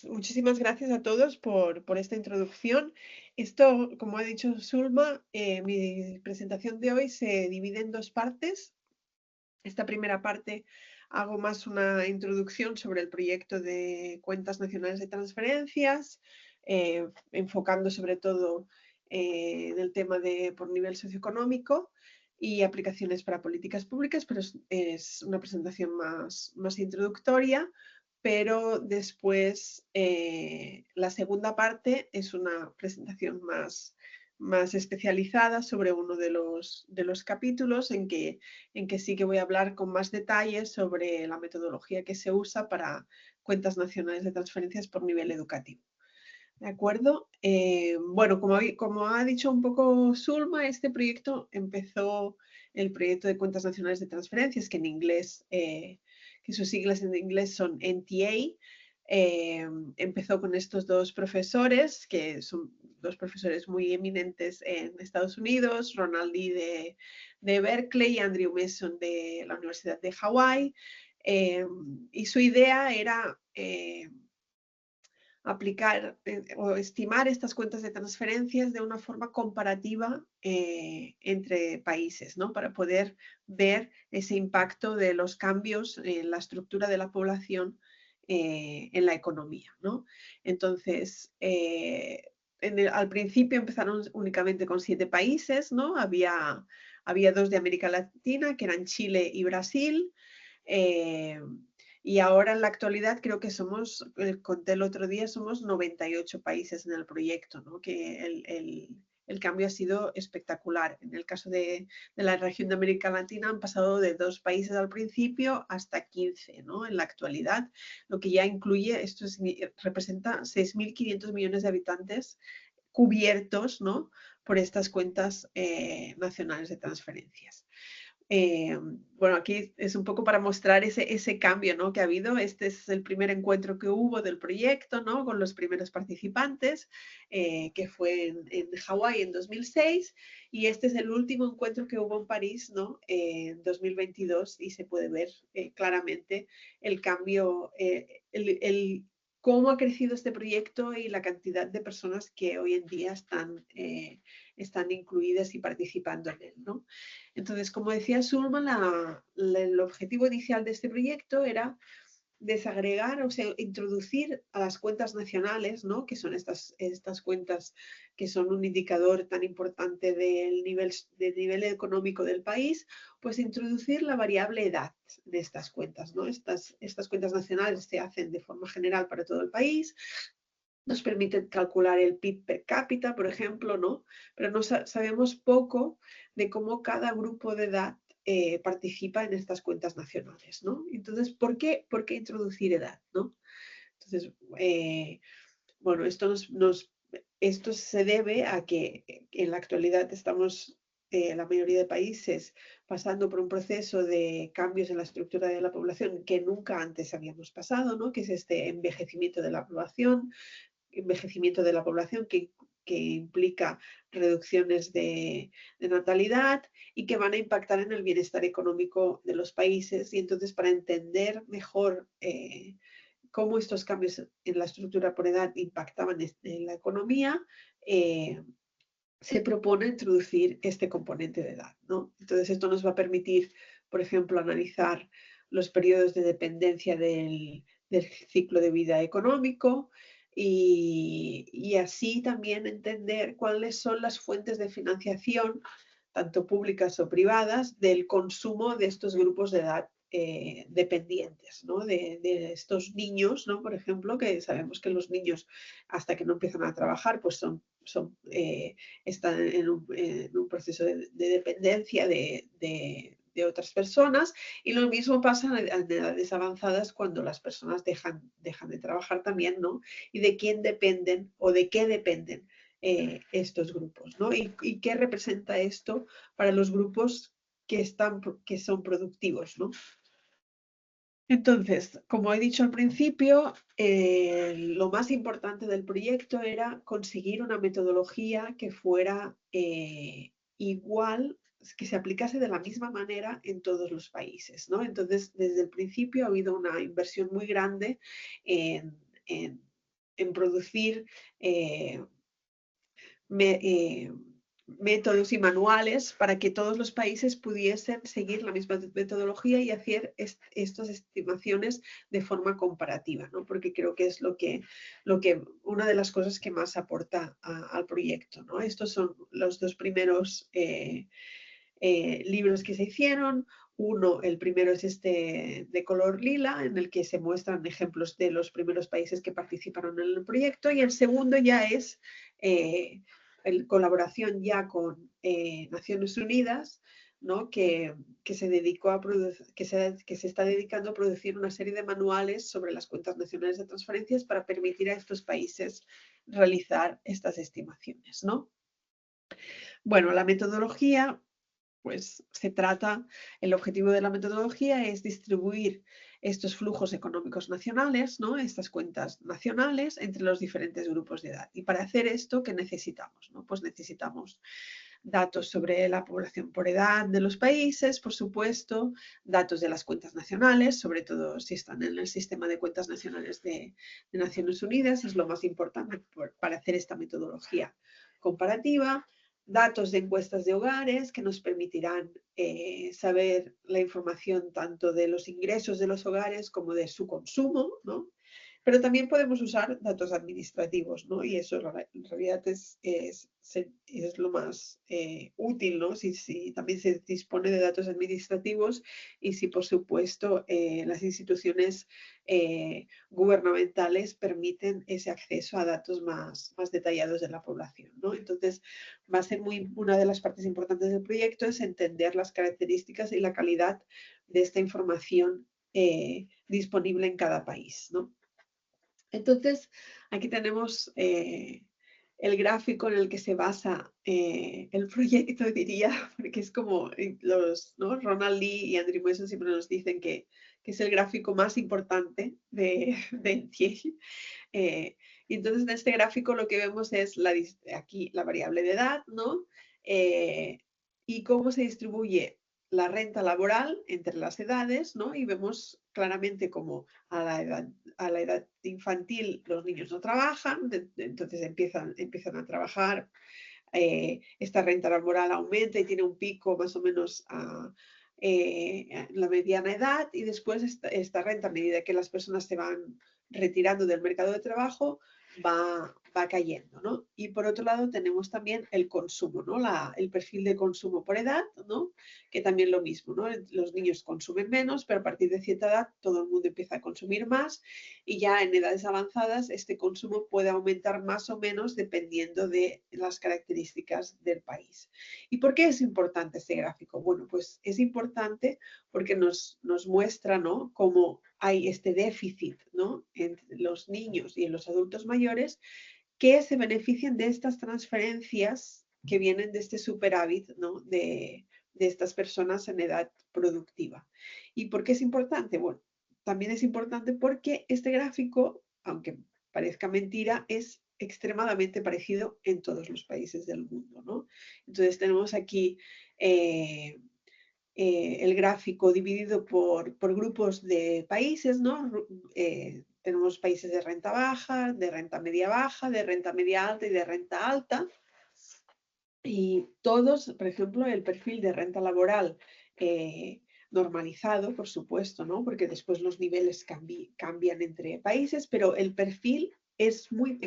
Muchísimas gracias a todos por esta introducción. Esto, como ha dicho Sulma, mi presentación de hoy se divide en dos partes. Esta primera parte hago más una introducción sobre el proyecto de cuentas nacionales de transferencias, enfocando sobre todo en el tema de por nivel socioeconómico y aplicaciones para políticas públicas, pero es una presentación más introductoria. Pero después la segunda parte es una presentación más especializada sobre uno de los capítulos en que sí que voy a hablar con más detalles sobre la metodología que se usa para cuentas nacionales de transferencias por nivel educativo. ¿De acuerdo? Bueno, como ha dicho un poco Sulma, este proyecto empezó el proyecto de cuentas nacionales de transferencias, que en inglés, que sus siglas en inglés son NTA. Empezó con estos dos profesores, que son dos profesores muy eminentes en Estados Unidos, Ronald Lee de Berkeley y Andrew Mason de la Universidad de Hawái. Y su idea era aplicar o estimar estas cuentas de transferencias de una forma comparativa entre países, ¿no? Para poder ver ese impacto de los cambios en la estructura de la población en la economía, ¿no? Entonces, al principio empezaron únicamente con 7 países, ¿no? Había 2 de América Latina, que eran Chile y Brasil. Eh, y ahora en la actualidad creo que somos, conté el otro día, somos 98 países en el proyecto, ¿no? Que el cambio ha sido espectacular. En el caso de la región de América Latina han pasado de 2 países al principio hasta 15, ¿no? En la actualidad, lo que ya incluye, representa 6.500 millones de habitantes cubiertos, ¿no? Por estas cuentas nacionales de transferencias. Bueno, aquí es un poco para mostrar ese cambio, ¿no? Que ha habido. Este es el primer encuentro que hubo del proyecto, ¿no? Con los primeros participantes, que fue en Hawái en 2006, y este es el último encuentro que hubo en París, ¿no? En 2022, y se puede ver claramente el cambio, cómo ha crecido este proyecto y la cantidad de personas que hoy en día están incluidas y participando en él, ¿no? Entonces, como decía Sulman, el objetivo inicial de este proyecto era desagregar, o sea, introducir a las cuentas nacionales, ¿no? Que son estas cuentas que son un indicador tan importante del nivel económico del país, pues introducir la variable edad de estas cuentas, ¿no? Estas cuentas nacionales se hacen de forma general para todo el país, nos permiten calcular el PIB per cápita, por ejemplo, ¿no? Pero no sabemos poco de cómo cada grupo de edad participa en estas cuentas nacionales, ¿no? Entonces, ¿por qué introducir edad, ¿no? Entonces, bueno, esto se debe a que en la actualidad estamos, la mayoría de países, pasando por un proceso de cambios en la estructura de la población que nunca antes habíamos pasado, ¿no? Que es este envejecimiento de la población que implica reducciones de natalidad y que van a impactar en el bienestar económico de los países. Y entonces, para entender mejor cómo estos cambios en la estructura por edad impactaban en la economía, se propone introducir este componente de edad, ¿no? Entonces, esto nos va a permitir, por ejemplo, analizar los periodos de dependencia del ciclo de vida económico y así también entender cuáles son las fuentes de financiación, tanto públicas o privadas, del consumo de estos grupos de edad dependientes, ¿no? De estos niños, ¿no? Por ejemplo, que sabemos que los niños hasta que no empiezan a trabajar, pues están en un proceso de dependencia de otras personas, y lo mismo pasa en edades avanzadas cuando las personas dejan de trabajar también, ¿no? Y de quién dependen o de qué dependen estos grupos, ¿no? Y qué representa esto para los grupos que son productivos, ¿no? Entonces, como he dicho al principio, lo más importante del proyecto era conseguir una metodología que fuera igual, que se aplicase de la misma manera en todos los países, ¿no? Entonces, desde el principio ha habido una inversión muy grande en en producir métodos y manuales para que todos los países pudiesen seguir la misma metodología y hacer estas estimaciones de forma comparativa, ¿no? Porque creo que es una de las cosas que más aporta al proyecto, ¿no? Estos son los dos primeros libros que se hicieron. Uno, el primero es este de color lila, en el que se muestran ejemplos de los primeros países que participaron en el proyecto, y el segundo ya es colaboración ya con Naciones Unidas, ¿no? que se dedicó a que se está dedicando a producir una serie de manuales sobre las cuentas nacionales de transferencias para permitir a estos países realizar estas estimaciones, ¿no? Bueno, la metodología, pues el objetivo de la metodología es distribuir estos flujos económicos nacionales, ¿no? Estas cuentas nacionales entre los diferentes grupos de edad. Y para hacer esto, ¿qué necesitamos? ¿No? Pues necesitamos datos sobre la población por edad de los países, por supuesto, datos de las cuentas nacionales, sobre todo si están en el sistema de cuentas nacionales de Naciones Unidas, es lo más importante para hacer esta metodología comparativa. Datos de encuestas de hogares que nos permitirán saber la información tanto de los ingresos de los hogares como de su consumo, ¿no? Pero también podemos usar datos administrativos, ¿no? Y eso en realidad es lo más útil, ¿no? Si también se dispone de datos administrativos y si, por supuesto, las instituciones gubernamentales permiten ese acceso a datos más detallados de la población, ¿no? Entonces, va a ser una de las partes importantes del proyecto es entender las características y la calidad de esta información disponible en cada país, ¿no? Entonces, aquí tenemos el gráfico en el que se basa el proyecto, diría, porque es como ¿no? Ronald Lee y Andrew Mason siempre nos dicen que es el gráfico más importante de NTIA. Y entonces en este gráfico lo que vemos es aquí la variable de edad, ¿no? Y cómo se distribuye la renta laboral entre las edades, ¿no? Y vemos claramente cómo a la edad infantil los niños no trabajan, entonces empiezan a trabajar, esta renta laboral aumenta y tiene un pico más o menos a la mediana edad, y después esta renta, a medida que las personas se van retirando del mercado de trabajo, va cayendo, ¿no? Y por otro lado tenemos también el consumo, ¿no? El perfil de consumo por edad, ¿no? Que también lo mismo, ¿no? Los niños consumen menos, pero a partir de cierta edad todo el mundo empieza a consumir más, y ya en edades avanzadas este consumo puede aumentar más o menos dependiendo de las características del país. ¿Y por qué es importante este gráfico? Bueno, pues es importante porque nos muestra, ¿no? Cómo hay este déficit, ¿no? Entre los niños y en los adultos mayores que se benefician de estas transferencias que vienen de este superávit, ¿no? de estas personas en edad productiva. ¿Y por qué es importante? Bueno, también es importante porque este gráfico, aunque parezca mentira, es extremadamente parecido en todos los países del mundo, ¿no? Entonces tenemos aquí el gráfico dividido por grupos de países, ¿no? Tenemos países de renta baja, de renta media baja, de renta media alta y de renta alta. Y todos, por ejemplo, el perfil de renta laboral normalizado, por supuesto, ¿no? Porque después los niveles cambian entre países, pero el perfil es muy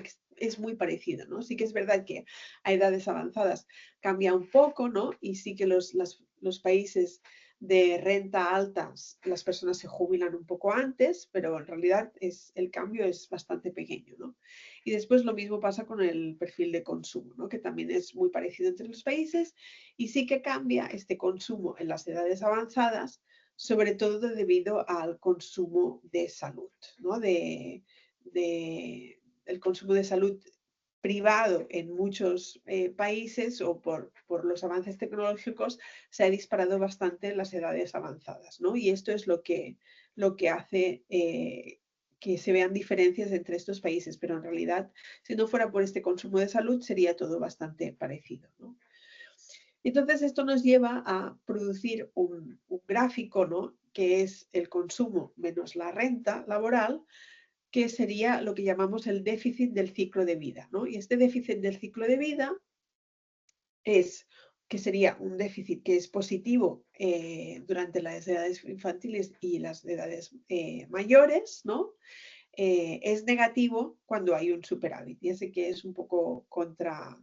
parecido, ¿no? Sí que es verdad que a edades avanzadas cambia un poco, ¿no? Y sí que los países de renta altas, las personas se jubilan un poco antes, pero en realidad el cambio es bastante pequeño, ¿no? Y después lo mismo pasa con el perfil de consumo, ¿no? Que también es muy parecido entre los países, y sí que cambia este consumo en las edades avanzadas, sobre todo debido al consumo de salud, ¿no? El consumo de salud privado en muchos países, o por los avances tecnológicos, se ha disparado bastante en las edades avanzadas, ¿no? Y esto es lo que hace que se vean diferencias entre estos países, pero en realidad, si no fuera por este consumo de salud, sería todo bastante parecido, ¿no? Entonces, esto nos lleva a producir un gráfico, ¿no? Que es el consumo menos la renta laboral, que sería lo que llamamos el déficit del ciclo de vida, ¿no? Y este déficit del ciclo de vida que sería un déficit que es positivo durante las edades infantiles y las edades mayores, ¿no? Es negativo cuando hay un superávit. Ya sé que es un poco contra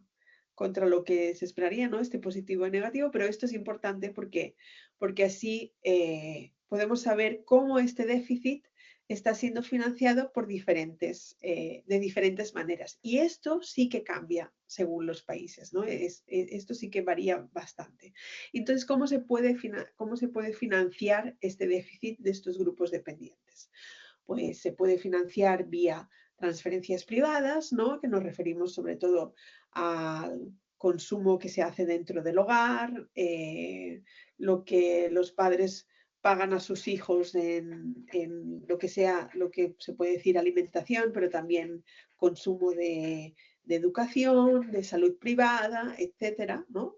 lo que se esperaría, ¿no? Este positivo y negativo, pero esto es importante porque así podemos saber cómo este déficit está siendo financiado por de diferentes maneras. Y esto sí que cambia según los países, ¿no? Esto sí que varía bastante. Entonces, cómo se puede financiar este déficit de estos grupos dependientes? Pues se puede financiar vía transferencias privadas, ¿no? Que nos referimos sobre todo al consumo que se hace dentro del hogar, lo que los padres pagan a sus hijos en lo que sea, lo que se puede decir alimentación, pero también consumo de educación, de salud privada, etcétera, ¿no?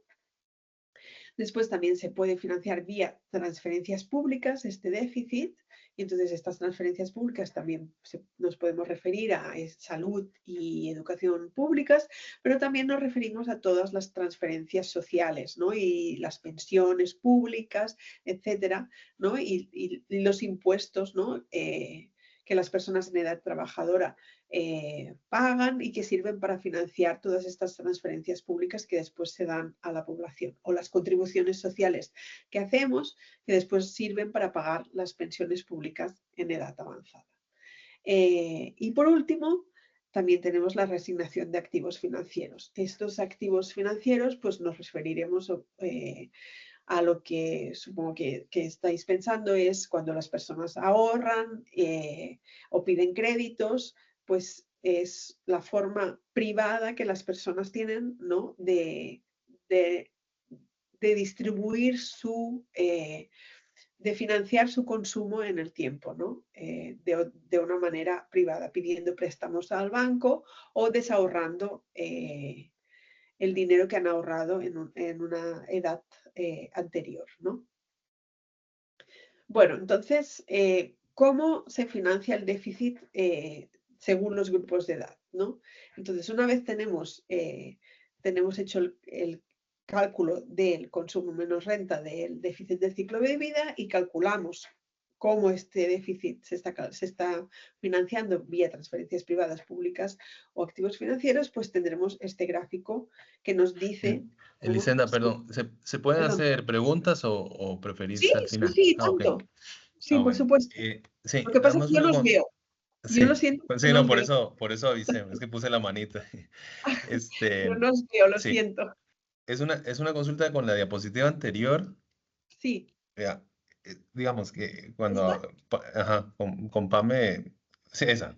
Después también se puede financiar vía transferencias públicas este déficit, y entonces estas transferencias públicas también nos podemos referir a salud y educación públicas, pero también nos referimos a todas las transferencias sociales, ¿no? Y las pensiones públicas, etcétera, ¿no? Y los impuestos, ¿no? Que las personas en edad trabajadora pagan y que sirven para financiar todas estas transferencias públicas que después se dan a la población, o las contribuciones sociales que hacemos que después sirven para pagar las pensiones públicas en edad avanzada. Y por último, también tenemos la reasignación de activos financieros. Estos activos financieros, pues nos referiremos a lo que supongo que estáis pensando, es cuando las personas ahorran o piden créditos, pues es la forma privada que las personas tienen, ¿no? de, de distribuir de financiar su consumo en el tiempo, ¿no? De una manera privada, pidiendo préstamos al banco o desahorrando el dinero que han ahorrado en una edad anterior, ¿no? Bueno, entonces, ¿cómo se financia el déficit según los grupos de edad, ¿no? Entonces, una vez tenemos hecho el cálculo del consumo menos renta del déficit del ciclo de vida y calculamos cómo este déficit se está financiando vía transferencias privadas, públicas o activos financieros, pues tendremos este gráfico que nos dice cómo... Elisenda, Sí, perdón, ¿se pueden perdón. hacer preguntas o Sí, preferís al sí, final? sí, Ah, ok. tanto. Sí, Ah, por bueno. supuesto. Sí, Lo que nada pasa es más que yo una los con... veo. Yo lo Sí, siento, pues no sí, no, los veo. por eso avisé, es que puse la manita. Yo Este, no los veo, lo sí, siento. es una consulta con la diapositiva anterior. Sí. Ya, digamos que ¿Esta? cuando, ajá, con Pame, sí, esa.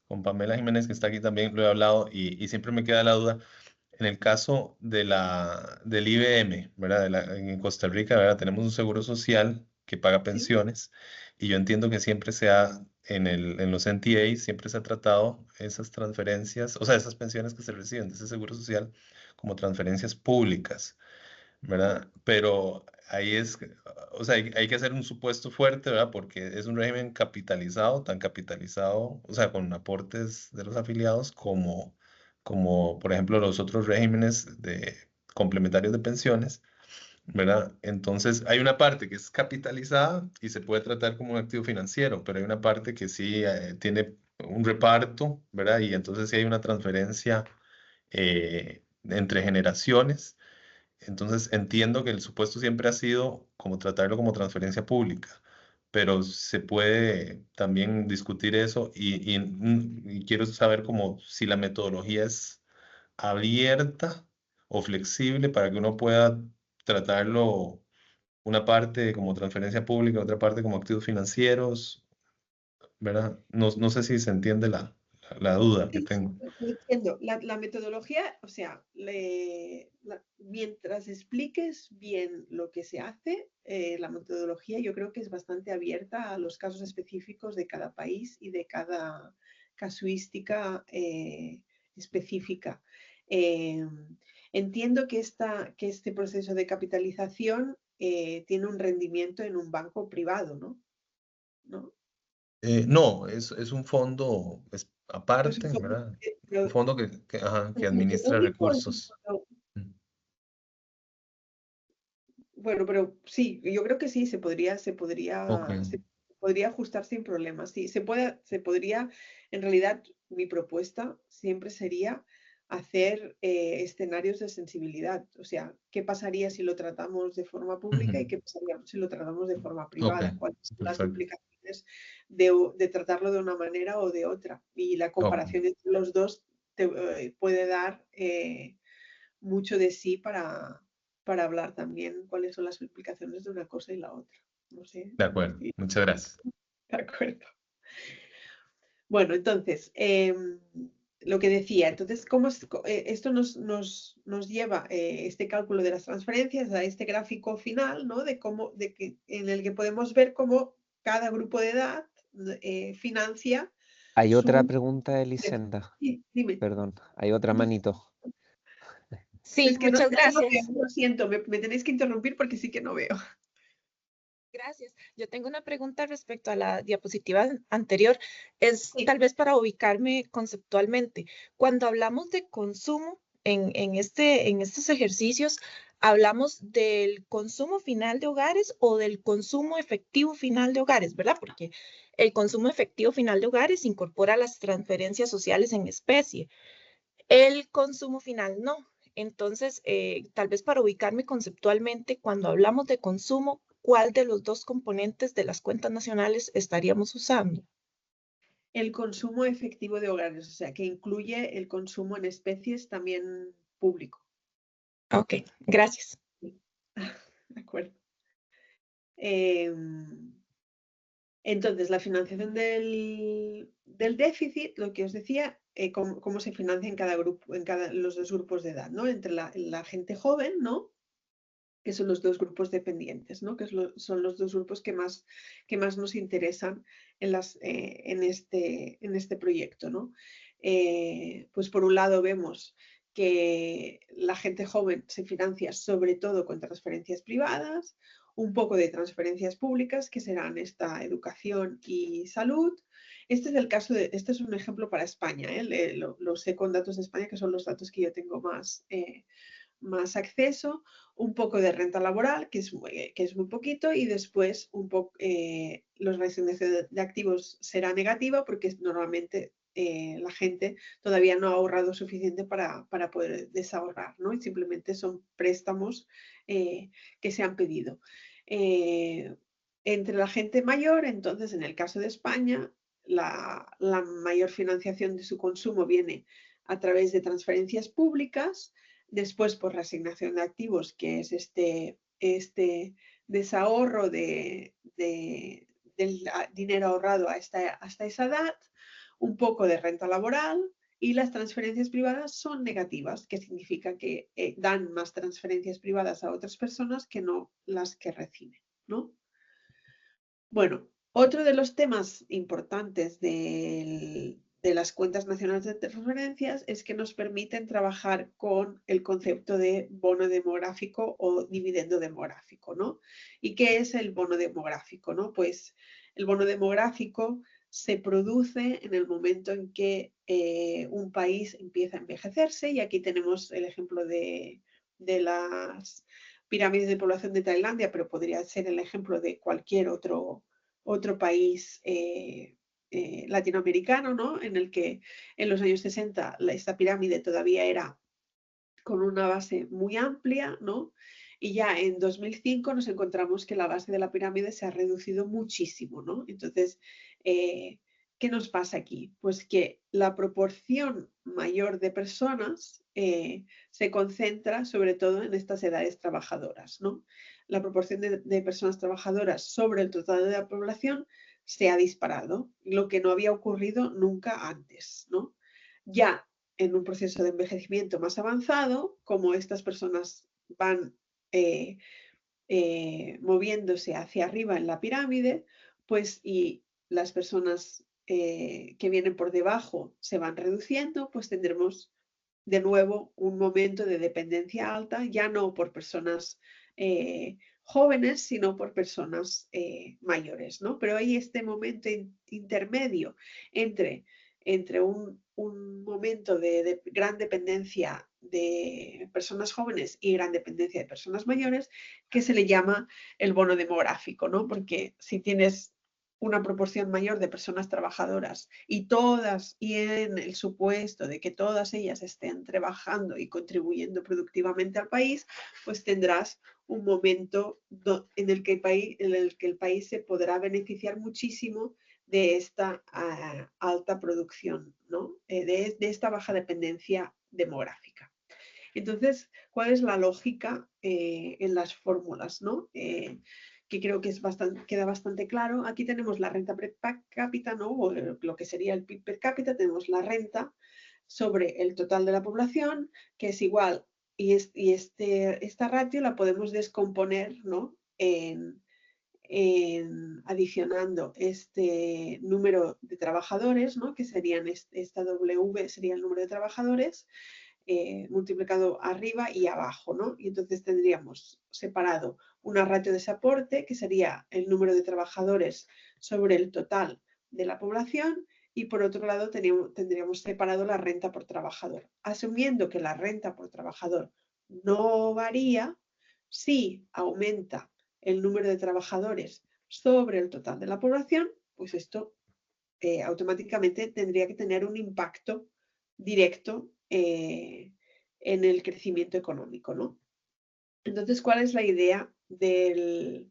Con Pamela Jiménez, que está aquí también, lo he hablado y siempre me queda la duda. En el caso del IBM, ¿verdad? En Costa Rica, ¿verdad? Tenemos un seguro social que paga Sí. pensiones y yo entiendo que siempre en los NTA, siempre se ha tratado esas transferencias, o sea, esas pensiones que se reciben de ese seguro social como transferencias públicas, ¿verdad? Pero ahí o sea, hay que hacer un supuesto fuerte, ¿verdad? Porque es un régimen capitalizado, tan capitalizado, o sea, con aportes de los afiliados como por ejemplo, los otros regímenes complementarios de pensiones, ¿verdad? Entonces, hay una parte que es capitalizada y se puede tratar como un activo financiero, pero hay una parte que sí tiene un reparto, ¿verdad? Y entonces sí hay una transferencia entre generaciones. Entonces entiendo que el supuesto siempre ha sido como tratarlo como transferencia pública, pero se puede también discutir eso y quiero saber como si la metodología es abierta o flexible para que uno pueda tratarlo una parte como transferencia pública, otra parte como activos financieros, ¿verdad? No sé si se entiende la duda que Sí, tengo. lo entiendo. La metodología, o sea, mientras expliques bien lo que se hace, la metodología yo creo que es bastante abierta a los casos específicos de cada país y de cada casuística específica. Eh, Entiendo que este proceso de capitalización tiene un rendimiento en un banco privado, ¿no? ¿No? No, es un fondo ¿Es un aparte, fondo, ¿verdad? Un pero fondo ajá, un que fondo administra único o es un recursos. fondo? Mm. Bueno, pero sí, yo creo que sí, Ok, se podría ajustar sin problemas. Sí, se podría, en realidad, mi propuesta siempre sería hacer escenarios de sensibilidad. O sea, ¿qué pasaría si lo tratamos de forma ujú, pública y qué pasaría si lo tratamos de forma ok, privada? ¿Cuáles son las perfecto. implicaciones de tratarlo de una manera o de otra? Y la Ok, comparación entre los dos te puede dar mucho de sí para hablar también cuáles son las implicaciones de una cosa y la otra. No sé de acuerdo. si Muchas gracias. de acuerdo. Bueno, entonces, lo que decía, entonces, esto nos lleva, este cálculo de las transferencias, a este gráfico final, ¿no? En el que podemos ver cómo cada grupo de edad financia Hay otra su... pregunta, Elisenda. Sí, dime. Perdón, hay otra manito. Es Sí, que muchas no veo, gracias. lo siento, me tenéis que interrumpir porque sí que no veo. Gracias. Yo tengo una pregunta respecto a la diapositiva anterior. Es Sí. tal vez para ubicarme conceptualmente. Cuando hablamos de consumo en estos ejercicios, ¿hablamos del consumo final de hogares o del consumo efectivo final de hogares, verdad? Porque el consumo efectivo final de hogares incorpora las transferencias sociales en especie. El consumo final no. Entonces, tal vez para ubicarme conceptualmente, cuando hablamos de consumo, ¿cuál de los dos componentes de las cuentas nacionales estaríamos usando? El consumo efectivo de hogares, o sea, que incluye el consumo en especies también público. Ok, gracias. Sí. De acuerdo. Em, entonces, la financiación del déficit, lo que os decía, cómo se financia en cada grupo, los dos grupos de edad, ¿no? Entre la gente joven, ¿no? Que son los dos grupos dependientes, ¿no? Son los dos grupos que más nos interesan en este proyecto, ¿no? Pues por un lado vemos que la gente joven se financia sobre todo con transferencias privadas, un poco de transferencias públicas, que serán esta educación y salud. Este es un ejemplo para España, ¿eh? Lo sé con datos de España, que son los datos que yo tengo más acceso, un poco de renta laboral, que es muy poquito, y después la reasignación de activos será negativa porque normalmente la gente todavía no ha ahorrado suficiente para poder desahorrar, ¿no? Y simplemente son préstamos que se han pedido. Entre la gente mayor, entonces, en el caso de España, la mayor financiación de su consumo viene a través de transferencias públicas. Después, por reasignación de activos, que es este desahorro del dinero ahorrado hasta esa edad, un poco de renta laboral, y las transferencias privadas son negativas, que significa que dan más transferencias privadas a otras personas que no las que reciben, ¿no? Bueno, otro de los temas importantes de las cuentas nacionales de transferencias es que nos permiten trabajar con el concepto de bono demográfico o dividendo demográfico, ¿no? ¿Y qué es el bono demográfico, no? Pues el bono demográfico se produce en el momento en que un país empieza a envejecerse, y aquí tenemos el ejemplo de las pirámides de población de Tailandia, pero podría ser el ejemplo de cualquier otro país latinoamericano, ¿no? En el que en los años 60 esta pirámide todavía era con una base muy amplia, ¿no? Y ya en 2005 nos encontramos que la base de la pirámide se ha reducido muchísimo, ¿no? Entonces, ¿qué nos pasa aquí? Pues que la proporción mayor de personas se concentra sobre todo en estas edades trabajadoras, ¿no? La proporción de personas trabajadoras sobre el total de la población se ha disparado, lo que no había ocurrido nunca antes, ¿no? Ya en un proceso de envejecimiento más avanzado, como estas personas van eh, moviéndose hacia arriba en la pirámide, pues y las personas que vienen por debajo se van reduciendo, pues tendremos de nuevo un momento de dependencia alta, ya no por personas jóvenes, sino por personas mayores, ¿no? Pero hay este momento intermedio entre un momento de gran dependencia de personas jóvenes y gran dependencia de personas mayores, que se le llama el bono demográfico, ¿no? Porque si tienes una proporción mayor de personas trabajadoras y en el supuesto de que todas ellas estén trabajando y contribuyendo productivamente al país, pues tendrás un momento en el que el país se podrá beneficiar muchísimo de esta alta producción, ¿no? De esta baja dependencia demográfica. Entonces, ¿cuál es la lógica en las fórmulas, ¿no? Que creo que queda bastante claro. Aquí tenemos la renta per cápita, ¿no? O lo que sería el PIB per cápita, tenemos la renta sobre el total de la población, que es igual, y esta ratio la podemos descomponer, ¿no? Adicionando este número de trabajadores, ¿no? Que serían esta W sería el número de trabajadores, multiplicado arriba y abajo, ¿no? Y entonces tendríamos separado una ratio de soporte, que sería el número de trabajadores sobre el total de la población, y por otro lado tendríamos separado la renta por trabajador. Asumiendo que la renta por trabajador no varía, si aumenta el número de trabajadores sobre el total de la población, pues esto automáticamente tendría que tener un impacto directo en el crecimiento económico, ¿no? Entonces, ¿cuál es la idea de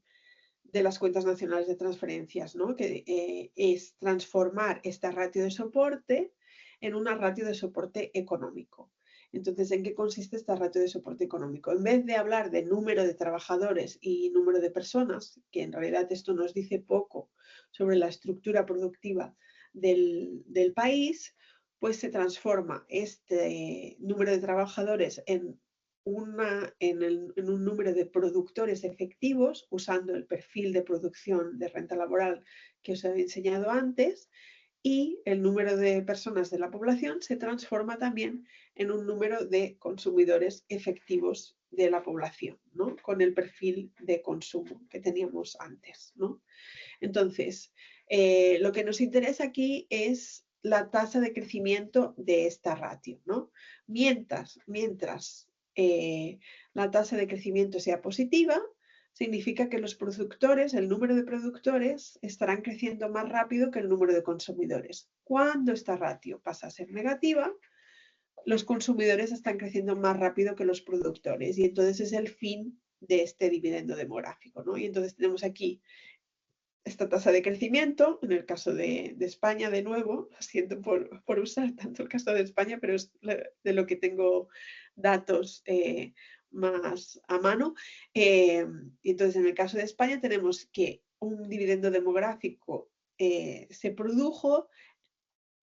las cuentas nacionales de transferencias, ¿no? Que es transformar esta ratio de soporte en una ratio de soporte económico. Entonces, ¿en qué consiste esta ratio de soporte económico? En vez de hablar de número de trabajadores y número de personas, que en realidad esto nos dice poco sobre la estructura productiva del país, pues se transforma este número de trabajadores en un número de productores efectivos, usando el perfil de producción de renta laboral que os he enseñado antes, y el número de personas de la población se transforma también en un número de consumidores efectivos de la población, ¿no? Con el perfil de consumo que teníamos antes, ¿no? Entonces, lo que nos interesa aquí es la tasa de crecimiento de esta ratio, ¿no? Mientras la tasa de crecimiento sea positiva, significa que los productores, el número de productores, estarán creciendo más rápido que el número de consumidores. Cuando esta ratio pasa a ser negativa, los consumidores están creciendo más rápido que los productores, y entonces es el fin de este dividendo demográfico, ¿no? Y entonces tenemos aquí esta tasa de crecimiento, en el caso de España, de nuevo, lo siento por usar tanto el caso de España, pero es de lo que tengo datos más a mano. Entonces, en el caso de España tenemos que un dividendo demográfico se produjo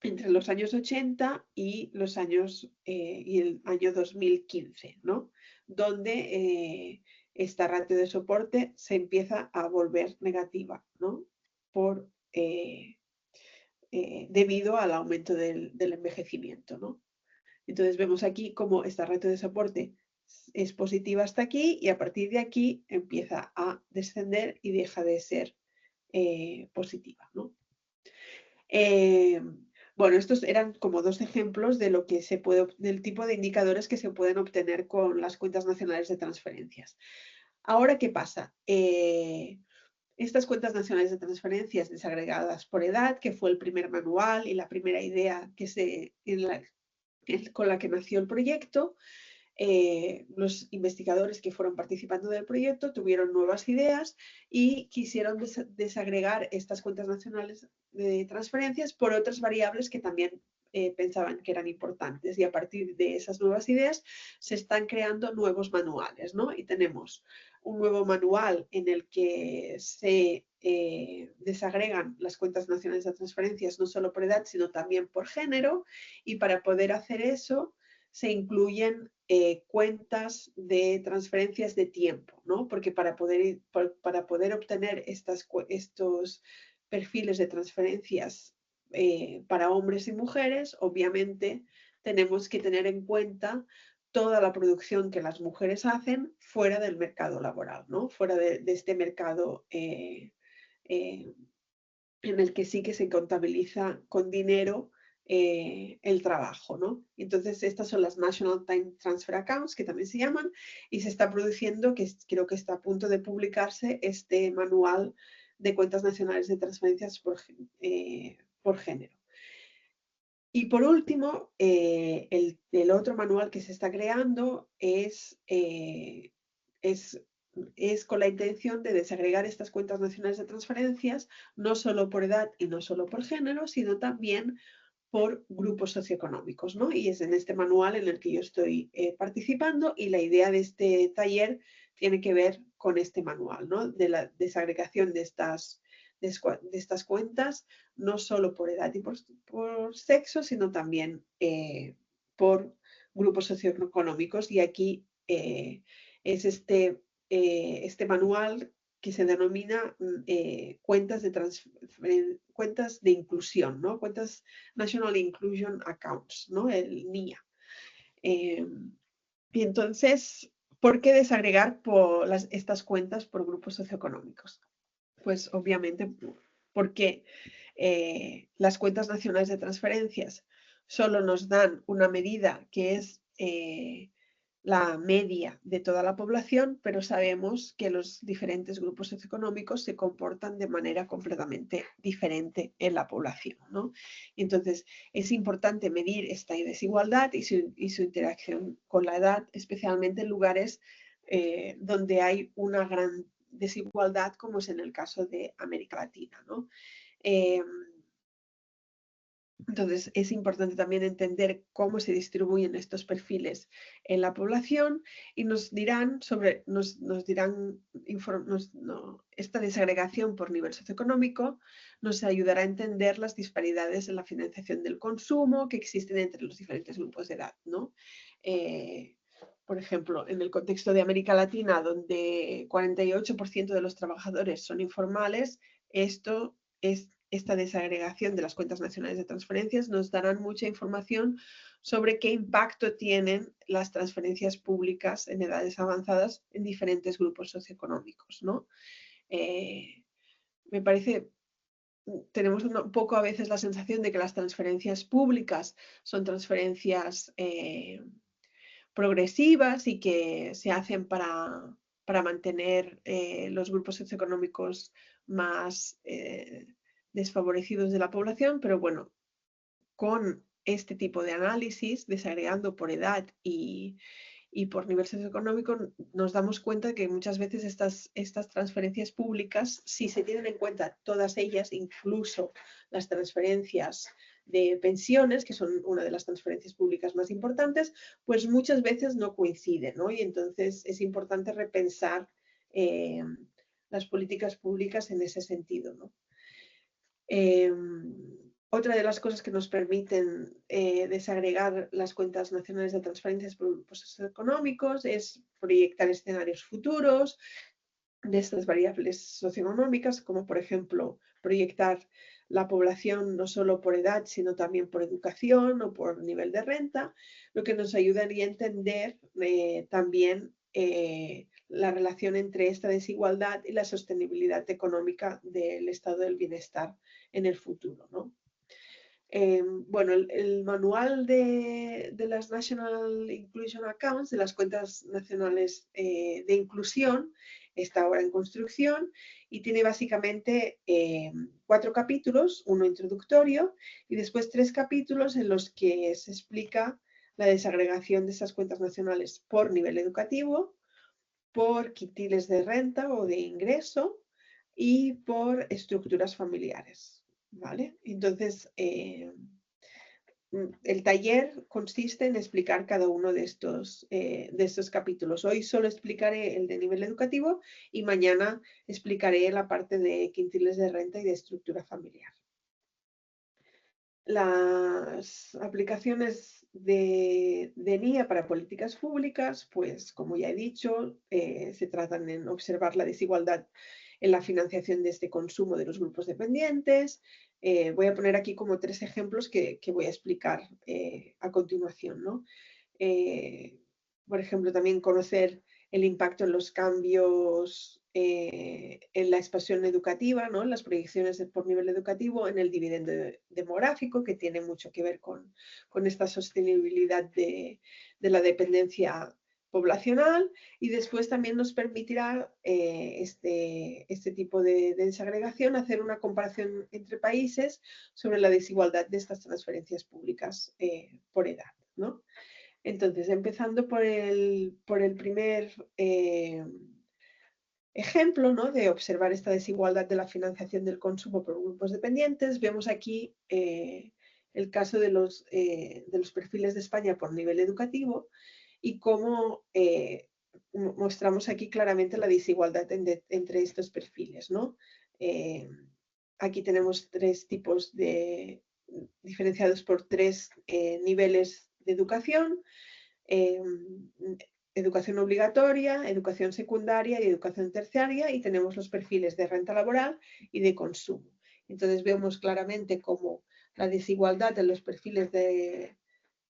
entre los años 80 y el año 2015, ¿no? Donde esta ratio de soporte se empieza a volver negativa, ¿no? Debido al aumento del envejecimiento, ¿no? Entonces vemos aquí cómo esta ratio de soporte es positiva hasta aquí, y a partir de aquí empieza a descender y deja de ser positiva, ¿no? Bueno, estos eran como dos ejemplos de del tipo de indicadores que se pueden obtener con las cuentas nacionales de transferencias. Ahora, ¿qué pasa? Estas cuentas nacionales de transferencias desagregadas por edad, que fue el primer manual y la primera idea con la que nació el proyecto, los investigadores que fueron participando del proyecto tuvieron nuevas ideas y quisieron desagregar estas cuentas nacionales de transferencias por otras variables que también pensaban que eran importantes, y a partir de esas nuevas ideas se están creando nuevos manuales, ¿no? Y tenemos un nuevo manual en el que se desagregan las cuentas nacionales de transferencias no solo por edad, sino también por género, y para poder hacer eso se incluyen cuentas de transferencias de tiempo, ¿no? Porque para poder obtener estos perfiles de transferencias para hombres y mujeres, obviamente tenemos que tener en cuenta toda la producción que las mujeres hacen fuera del mercado laboral, ¿no? Fuera de este mercado en el que sí que se contabiliza con dinero el trabajo, ¿no? Entonces, estas son las National Time Transfer Accounts, que también se llaman, y se está produciendo, creo que está a punto de publicarse, este manual de cuentas nacionales de transferencias por género. Y por último, el otro manual que se está creando es con la intención de desagregar estas cuentas nacionales de transferencias, no solo por edad y no solo por género, sino también por grupos socioeconómicos, ¿no? Y es en este manual en el que yo estoy participando, y la idea de este taller tiene que ver con este manual, ¿no? De la desagregación de estas cuentas, no solo por edad y por sexo, sino también por grupos socioeconómicos. Y aquí es este manual que se denomina cuentas de inclusión, ¿no? Cuentas National Inclusion Accounts, ¿no? El NIA. Y entonces, ¿por qué desagregar estas cuentas por grupos socioeconómicos? Pues obviamente porque las cuentas nacionales de transferencias solo nos dan una medida que es la media de toda la población, pero sabemos que los diferentes grupos socioeconómicos se comportan de manera completamente diferente en la población, ¿no? Entonces, es importante medir esta desigualdad y su interacción con la edad, especialmente en lugares donde hay una gran desigualdad, como es en el caso de América Latina, ¿no? Entonces, es importante también entender cómo se distribuyen estos perfiles en la población, y esta desagregación por nivel socioeconómico nos ayudará a entender las disparidades en la financiación del consumo que existen entre los diferentes grupos de edad, ¿no? Por ejemplo, en el contexto de América Latina, donde 48% de los trabajadores son informales, esta desagregación de las cuentas nacionales de transferencias nos darán mucha información sobre qué impacto tienen las transferencias públicas en edades avanzadas en diferentes grupos socioeconómicos, ¿no? Me parece, tenemos un poco a veces la sensación de que las transferencias públicas son transferencias progresivas y que se hacen para mantener los grupos socioeconómicos más desfavorecidos de la población, pero bueno, con este tipo de análisis, desagregando por edad y por nivel socioeconómico, nos damos cuenta que muchas veces estas transferencias públicas, si se tienen en cuenta todas ellas, incluso las transferencias de pensiones, que son una de las transferencias públicas más importantes, pues muchas veces no coinciden, ¿no? Y entonces es importante repensar las políticas públicas en ese sentido, ¿no? Otra de las cosas que nos permiten desagregar las cuentas nacionales de transferencias por grupos socioeconómicos es proyectar escenarios futuros de estas variables socioeconómicas, como por ejemplo proyectar la población no solo por edad, sino también por educación o por nivel de renta, lo que nos ayudaría a entender también la relación entre esta desigualdad y la sostenibilidad económica del estado del bienestar en el futuro, ¿no? Bueno, el manual de las National Inclusion Accounts, de las cuentas nacionales de inclusión, está ahora en construcción y tiene básicamente 4 capítulos, uno introductorio y después 3 capítulos en los que se explica la desagregación de esas cuentas nacionales por nivel educativo, por quintiles de renta o de ingreso y por estructuras familiares, ¿vale? Entonces, el taller consiste en explicar cada uno de estos capítulos. Hoy solo explicaré el de nivel educativo y mañana explicaré la parte de quintiles de renta y de estructura familiar. Las aplicaciones de NIA para políticas públicas, pues como ya he dicho, se tratan en observar la desigualdad en la financiación de este consumo de los grupos dependientes. Voy a poner aquí como 3 ejemplos que voy a explicar a continuación, ¿no? por ejemplo, también conocer el impacto en los cambios en la expansión educativa, ¿no? En las proyecciones por nivel educativo, en el dividendo demográfico, que tiene mucho que ver con esta sostenibilidad de la dependencia poblacional, y después también nos permitirá este tipo de desagregación hacer una comparación entre países sobre la desigualdad de estas transferencias públicas por edad, ¿no? Entonces, empezando por el primer ejemplo, ¿no? De observar esta desigualdad de la financiación del consumo por grupos dependientes, vemos aquí el caso de los perfiles de España por nivel educativo y cómo mostramos aquí claramente la desigualdad entre estos perfiles, ¿no? Aquí tenemos tres tipos diferenciados por tres niveles de educación. Educación obligatoria, educación secundaria y educación terciaria, y tenemos los perfiles de renta laboral y de consumo. Entonces vemos claramente cómo la desigualdad en los perfiles de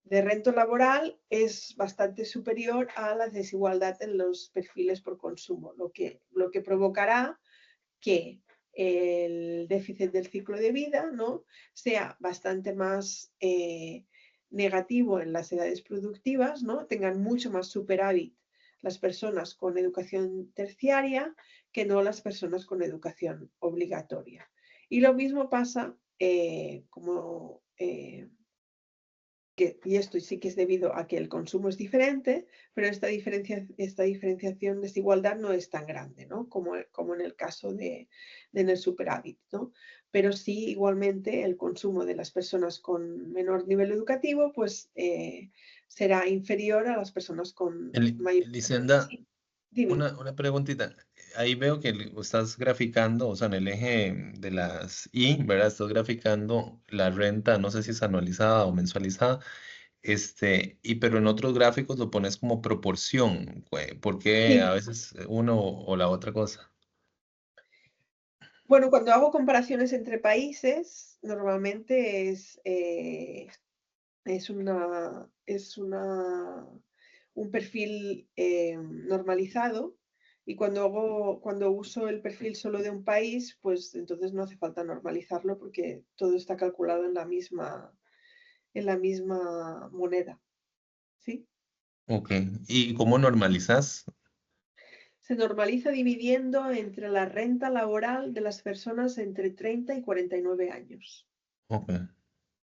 renta laboral es bastante superior a la desigualdad en los perfiles por consumo, lo que provocará que el déficit del ciclo de vida, ¿no? sea bastante más negativo en las edades productivas, ¿no? Tengan mucho más superávit las personas con educación terciaria que no las personas con educación obligatoria. Y lo mismo pasa y esto sí que es debido a que el consumo es diferente, pero esta diferenciación, desigualdad no es tan grande, ¿no? como en el caso en el superávit, ¿no? Pero sí, igualmente, el consumo de las personas con menor nivel educativo pues, será inferior a las personas con mayor. Elisenda, Sí, dime. una preguntita. Ahí veo que estás graficando, o sea, en el eje de las I, ¿verdad? Estás graficando la renta, no sé si es anualizada o mensualizada, pero en otros gráficos lo pones como proporción. ¿Por qué a Sí. veces uno o la otra cosa? Bueno, cuando hago comparaciones entre países, normalmente es un perfil normalizado, y cuando uso el perfil solo de un país, pues entonces no hace falta normalizarlo porque todo está calculado en la misma moneda, ¿sí? Ok. ¿Y cómo normalizas? Se normaliza dividiendo entre la renta laboral de las personas entre 30 y 49 años. Ok.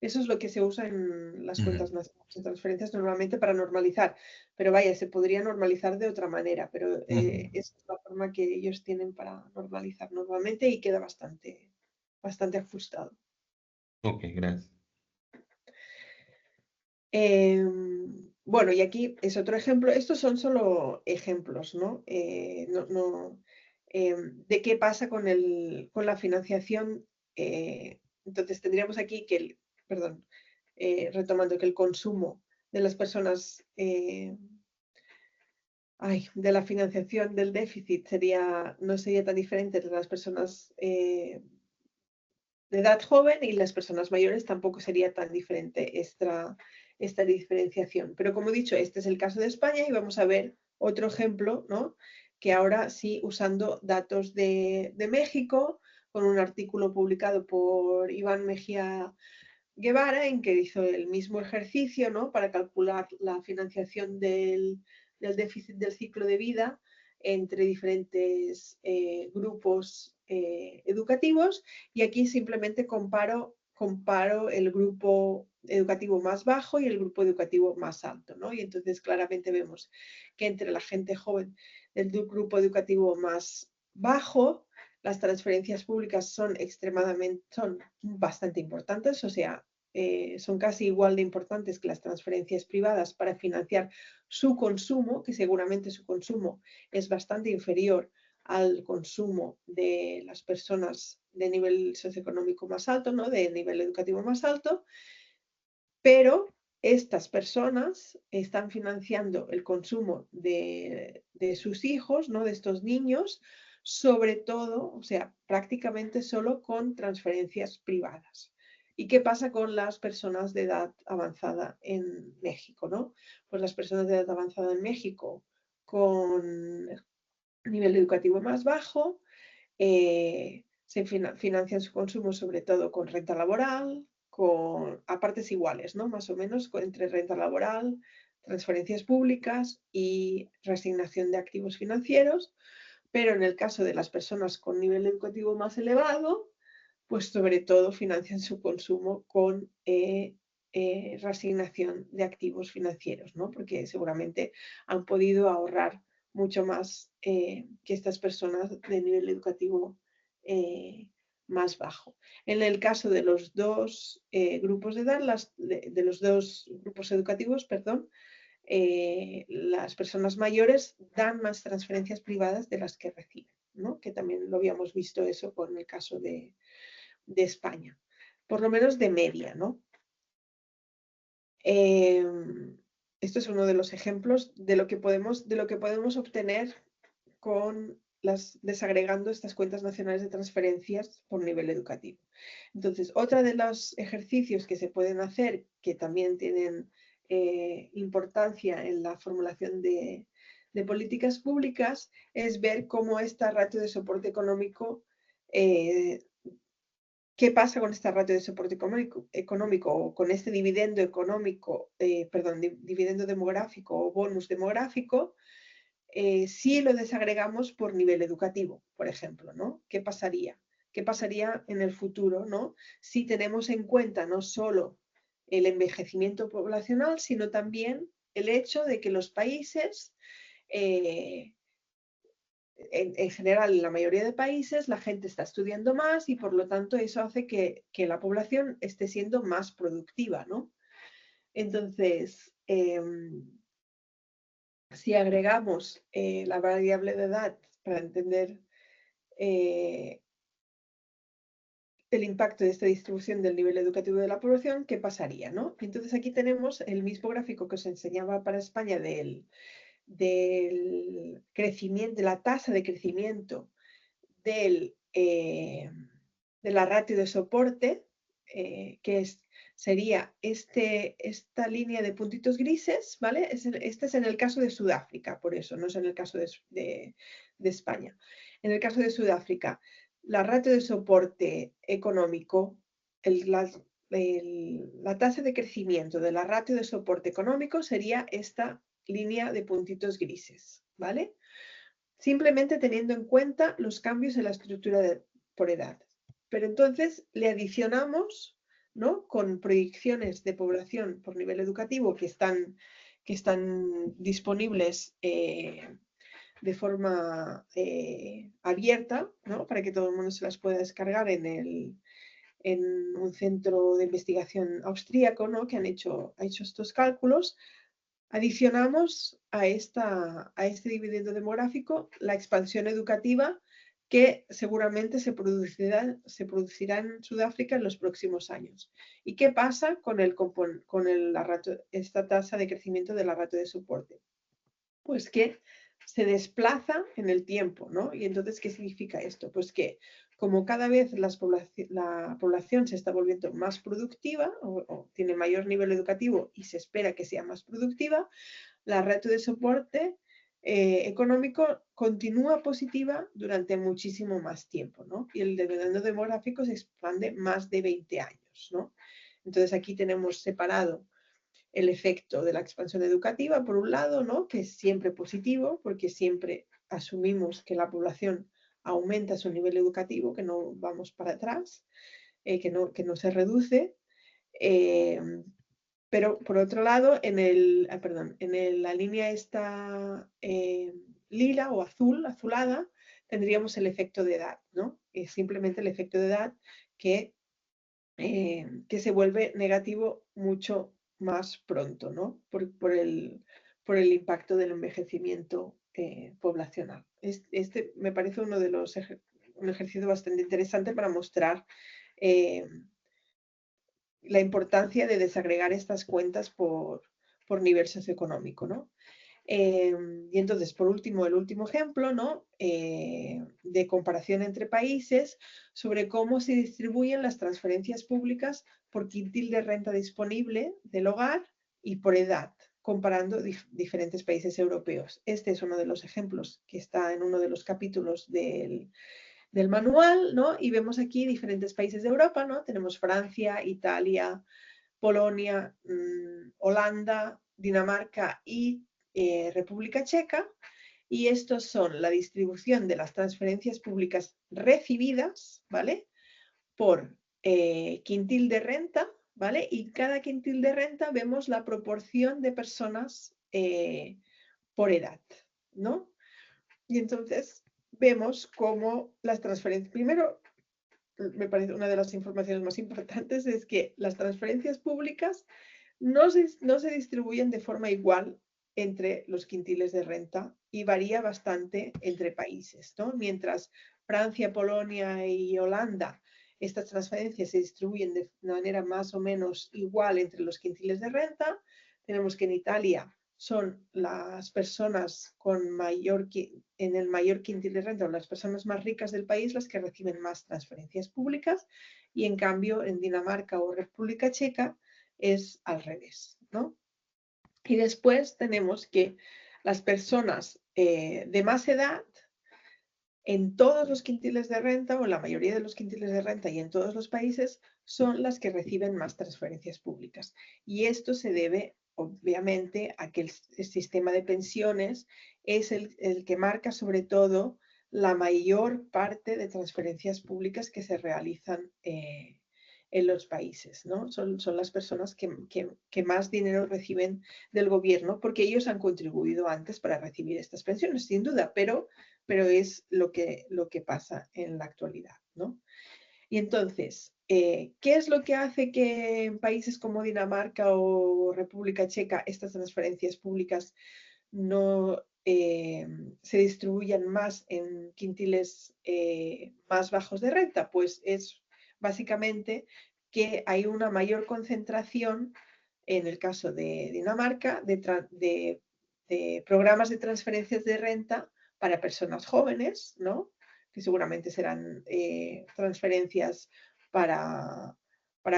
Eso es lo que se usa en las Ujú. cuentas nacionales de transferencias normalmente para normalizar. Pero vaya, se podría normalizar de otra manera, pero Ujú. esa es la forma que ellos tienen para normalizar normalmente y queda bastante ajustado. Ok, gracias. Bueno, y aquí es otro ejemplo. Estos son solo ejemplos, ¿no? De qué pasa con la financiación. Entonces tendríamos aquí que retomando, que el consumo de las personas de la financiación del déficit no sería tan diferente entre las personas de edad joven y las personas mayores, tampoco sería tan diferente esta diferenciación. Pero como he dicho, este es el caso de España y vamos a ver otro ejemplo, ¿no? Que ahora sí, usando datos de México, con un artículo publicado por Iván Mejía Guevara, en que hizo el mismo ejercicio, ¿no? Para calcular la financiación del déficit del ciclo de vida entre diferentes grupos educativos, y aquí simplemente comparo el grupo educativo más bajo y el grupo educativo más alto, ¿no? Y entonces claramente vemos que entre la gente joven del grupo educativo más bajo, las transferencias públicas son bastante importantes, o sea, son casi igual de importantes que las transferencias privadas para financiar su consumo, que seguramente su consumo es bastante inferior al consumo de las personas de nivel socioeconómico más alto, ¿no? De nivel educativo más alto, pero estas personas están financiando el consumo de sus hijos, ¿no? De estos niños, sobre todo, o sea, prácticamente solo con transferencias privadas. ¿Y qué pasa con las personas de edad avanzada en México, ¿no? pues las personas de edad avanzada en México con nivel educativo más bajo se financian su consumo sobre todo con renta laboral, a partes iguales, ¿no? Más o menos entre renta laboral, transferencias públicas y reasignación de activos financieros, pero en el caso de las personas con nivel educativo más elevado, pues sobre todo financian su consumo con reasignación de activos financieros, ¿no? Porque seguramente han podido ahorrar mucho más que estas personas de nivel educativo más bajo. En el caso de los dos grupos de edad, de los dos grupos educativos, perdón, las personas mayores dan más transferencias privadas de las que reciben, ¿no? Que también lo habíamos visto eso con el caso de España, por lo menos de media, ¿no? Esto es uno de los ejemplos de lo que podemos obtener con desagregando estas cuentas nacionales de transferencias por nivel educativo. Entonces, otro de los ejercicios que se pueden hacer, que también tienen importancia en la formulación de políticas públicas, es ver cómo esta ratio de soporte económico ¿qué pasa con esta ratio de soporte económico o con este dividendo económico, dividendo demográfico o bonus demográfico, si lo desagregamos por nivel educativo, por ejemplo, ¿no? ¿Qué pasaría? ¿Qué pasaría en el futuro, ¿no? Si tenemos en cuenta no solo el envejecimiento poblacional, sino también el hecho de que los países en general, en la mayoría de países, la gente está estudiando más y por lo tanto eso hace que la población esté siendo más productiva, ¿no? Entonces, si agregamos la variable de edad para entender el impacto de esta distribución del nivel educativo de la población, ¿qué pasaría, no? Entonces aquí tenemos el mismo gráfico que os enseñaba para España del crecimiento, de la tasa de crecimiento de la ratio de soporte, sería esta línea de puntitos grises, ¿vale? Este es en el caso de Sudáfrica, por eso, no es en el caso de España. En el caso de Sudáfrica, la ratio de soporte económico, la tasa de crecimiento de la ratio de soporte económico sería esta línea de puntitos grises, ¿vale? Simplemente teniendo en cuenta los cambios en la estructura por edad. Pero entonces le adicionamos, ¿no? Con proyecciones de población por nivel educativo que están disponibles de forma abierta, ¿no? Para que todo el mundo se las pueda descargar en un centro de investigación austríaco, ¿no? Que ha hecho estos cálculos. Adicionamos a este dividendo demográfico la expansión educativa que seguramente se producirá en Sudáfrica en los próximos años. ¿Y qué pasa con esta tasa de crecimiento de la ratio de soporte? Pues que se desplaza en el tiempo, ¿no? Y entonces, ¿qué significa esto? Pues que como cada vez la población se está volviendo más productiva o tiene mayor nivel educativo y se espera que sea más productiva, la ratio de soporte económico continúa positiva durante muchísimo más tiempo, ¿no? Y el dividendo demográfico se expande más de 20 años, ¿no? Entonces aquí tenemos separado el efecto de la expansión educativa, por un lado, ¿no? Que es siempre positivo, porque siempre asumimos que la población aumenta su nivel educativo, que no vamos para atrás, que no se reduce. Pero por otro lado, en la línea esta lila o azulada, tendríamos el efecto de edad, ¿no? Es simplemente el efecto de edad que se vuelve negativo mucho más pronto, ¿no? Por el impacto del envejecimiento poblacional. Este me parece un ejercicio bastante interesante para mostrar la importancia de desagregar estas cuentas por nivel socioeconómico, ¿no? Y entonces, por último, el último ejemplo, ¿no? De comparación entre países sobre cómo se distribuyen las transferencias públicas por quintil de renta disponible del hogar y por edad, comparando diferentes países europeos. Este es uno de los ejemplos que está en uno de los capítulos del manual, ¿no? Y vemos aquí diferentes países de Europa, ¿no? Tenemos Francia, Italia, Polonia, Holanda, Dinamarca y República Checa. Y estos son la distribución de las transferencias públicas recibidas, ¿vale? Por quintil de renta, ¿vale? Y cada quintil de renta vemos la proporción de personas por edad, ¿no? Y entonces vemos cómo las transferencias, primero, me parece una de las informaciones más importantes es que las transferencias públicas no se distribuyen de forma igual entre los quintiles de renta y varía bastante entre países, ¿no? Mientras Francia, Polonia y Holanda, estas transferencias se distribuyen de manera más o menos igual entre los quintiles de renta, tenemos que en Italia son las personas en el mayor quintil de renta o las personas más ricas del país las que reciben más transferencias públicas y en cambio en Dinamarca o República Checa es al revés, ¿no? Y después tenemos que las personas de más edad en todos los quintiles de renta o en la mayoría de los quintiles de renta y en todos los países son las que reciben más transferencias públicas. Y esto se debe obviamente a que el sistema de pensiones es el que marca sobre todo la mayor parte de transferencias públicas que se realizan en los países, ¿no? Son las personas que más dinero reciben del gobierno porque ellos han contribuido antes para recibir estas pensiones, sin duda, pero es lo que pasa en la actualidad, ¿no? Y entonces, ¿qué es lo que hace que en países como Dinamarca o República Checa estas transferencias públicas no se distribuyan más en quintiles más bajos de renta? Pues es básicamente que hay una mayor concentración, en el caso de Dinamarca, de programas de transferencias de renta para personas jóvenes, ¿no? Que seguramente serán transferencias para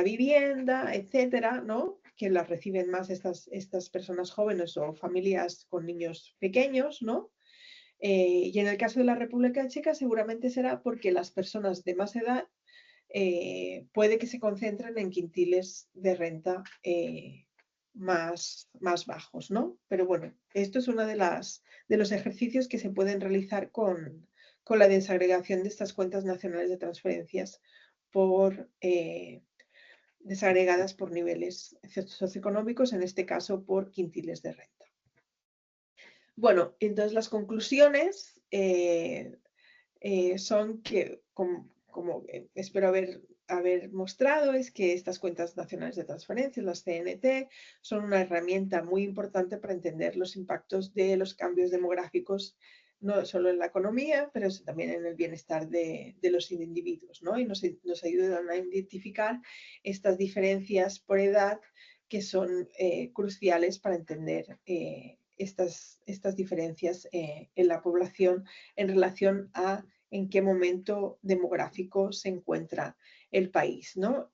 vivienda, etcétera, ¿no? Que las reciben más estas personas jóvenes o familias con niños pequeños, ¿no? Y en el caso de la República Checa seguramente será porque las personas de más edad puede que se concentren en quintiles de renta más bajos, ¿no? Pero bueno, esto es uno de los ejercicios que se pueden realizar con la desagregación de estas cuentas nacionales de transferencias desagregadas por niveles socioeconómicos, en este caso por quintiles de renta. Bueno, entonces las conclusiones son que, como espero haber mostrado, es que estas cuentas nacionales de transferencias, las CNT, son una herramienta muy importante para entender los impactos de los cambios demográficos, no solo en la economía, pero también en el bienestar de los individuos, ¿no? Y nos ayudan a identificar estas diferencias por edad que son cruciales para entender estas diferencias en la población en relación a en qué momento demográfico se encuentra el país, ¿no?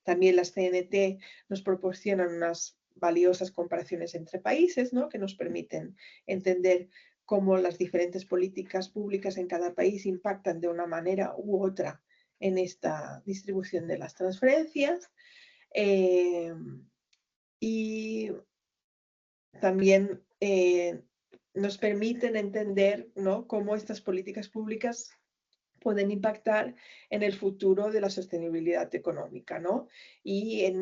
También las CNT nos proporcionan unas valiosas comparaciones entre países, ¿no? Que nos permiten entender cómo las diferentes políticas públicas en cada país impactan de una manera u otra en esta distribución de las transferencias. Y también nos permiten entender, ¿no?, cómo estas políticas públicas pueden impactar en el futuro de la sostenibilidad económica, ¿no? Y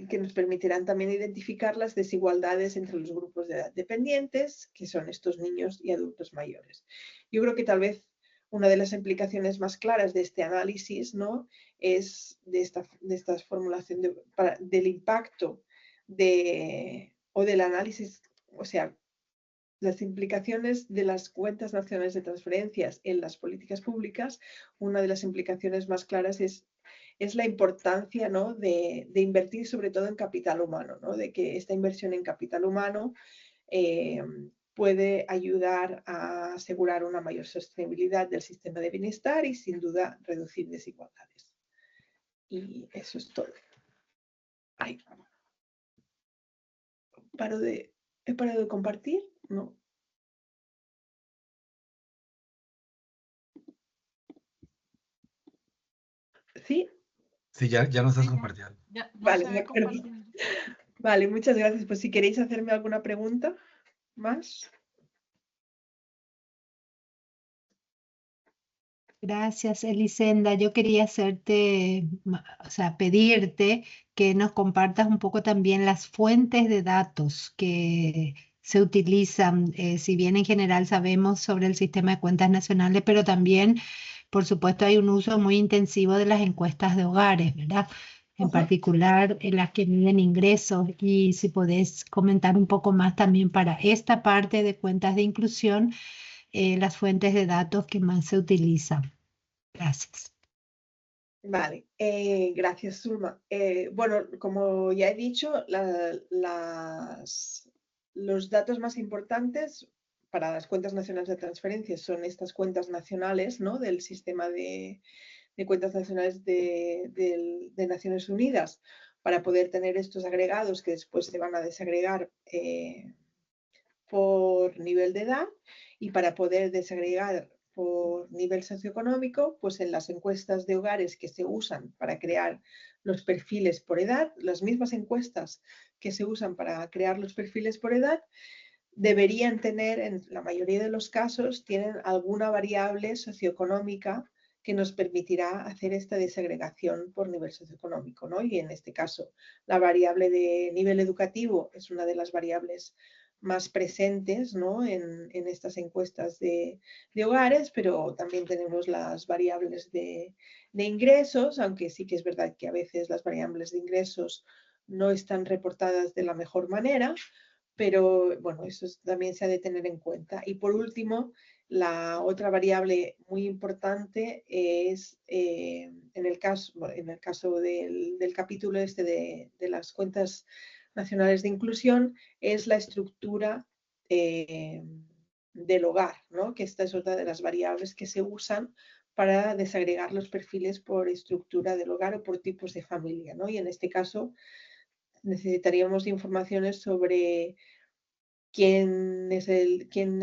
que nos permitirán también identificar las desigualdades entre los grupos de edad dependientes, que son estos niños y adultos mayores. Yo creo que tal vez una de las implicaciones más claras de este análisis, ¿no?, es de esta formulación del impacto o del análisis, o sea, las implicaciones de las cuentas nacionales de transferencias en las políticas públicas. Una de las implicaciones más claras es la importancia, ¿no?, de invertir sobre todo en capital humano, ¿no?, de que esta inversión en capital humano puede ayudar a asegurar una mayor sostenibilidad del sistema de bienestar y sin duda reducir desigualdades. Y eso es todo. Ay. ¿He parado de compartir? No. ¿Sí? Sí, ya no estás compartiendo. Ya Vale, se de ve acuerdo. compartido. Vale, muchas gracias. Pues si queréis hacerme alguna pregunta más. Gracias, Elisenda. Yo quería pedirte que nos compartas un poco también las fuentes de datos que se utilizan, si bien en general sabemos sobre el sistema de cuentas nacionales, pero también, por supuesto, hay un uso muy intensivo de las encuestas de hogares, ¿verdad? En Ajá. particular en las que miden ingresos, y si podés comentar un poco más también para esta parte de cuentas de inclusión, las fuentes de datos que más se utilizan. Gracias. Vale, gracias, Zulma. Bueno, como ya he dicho, los datos más importantes para las cuentas nacionales de transferencias son estas cuentas nacionales, ¿no? Del sistema de cuentas nacionales de Naciones Unidas, para poder tener estos agregados que después se van a desagregar por nivel de edad, y para poder desagregar por nivel socioeconómico, pues en las encuestas de hogares que se usan para crear los perfiles por edad, las mismas encuestas que se usan para crear los perfiles por edad, deberían tener, en la mayoría de los casos, tienen alguna variable socioeconómica que nos permitirá hacer esta desagregación por nivel socioeconómico, ¿no? Y en este caso, la variable de nivel educativo es una de las variables más presentes, ¿no? en estas encuestas de hogares, pero también tenemos las variables de ingresos, aunque sí que es verdad que a veces las variables de ingresos no están reportadas de la mejor manera, pero bueno, eso también se ha de tener en cuenta. Y por último, la otra variable muy importante es, en el caso del capítulo este de las cuentas nacionales de inclusión, es la estructura del hogar, ¿no? Que esta es otra de las variables que se usan para desagregar los perfiles por estructura del hogar o por tipos de familia, ¿no? Y en este caso necesitaríamos informaciones sobre quiénes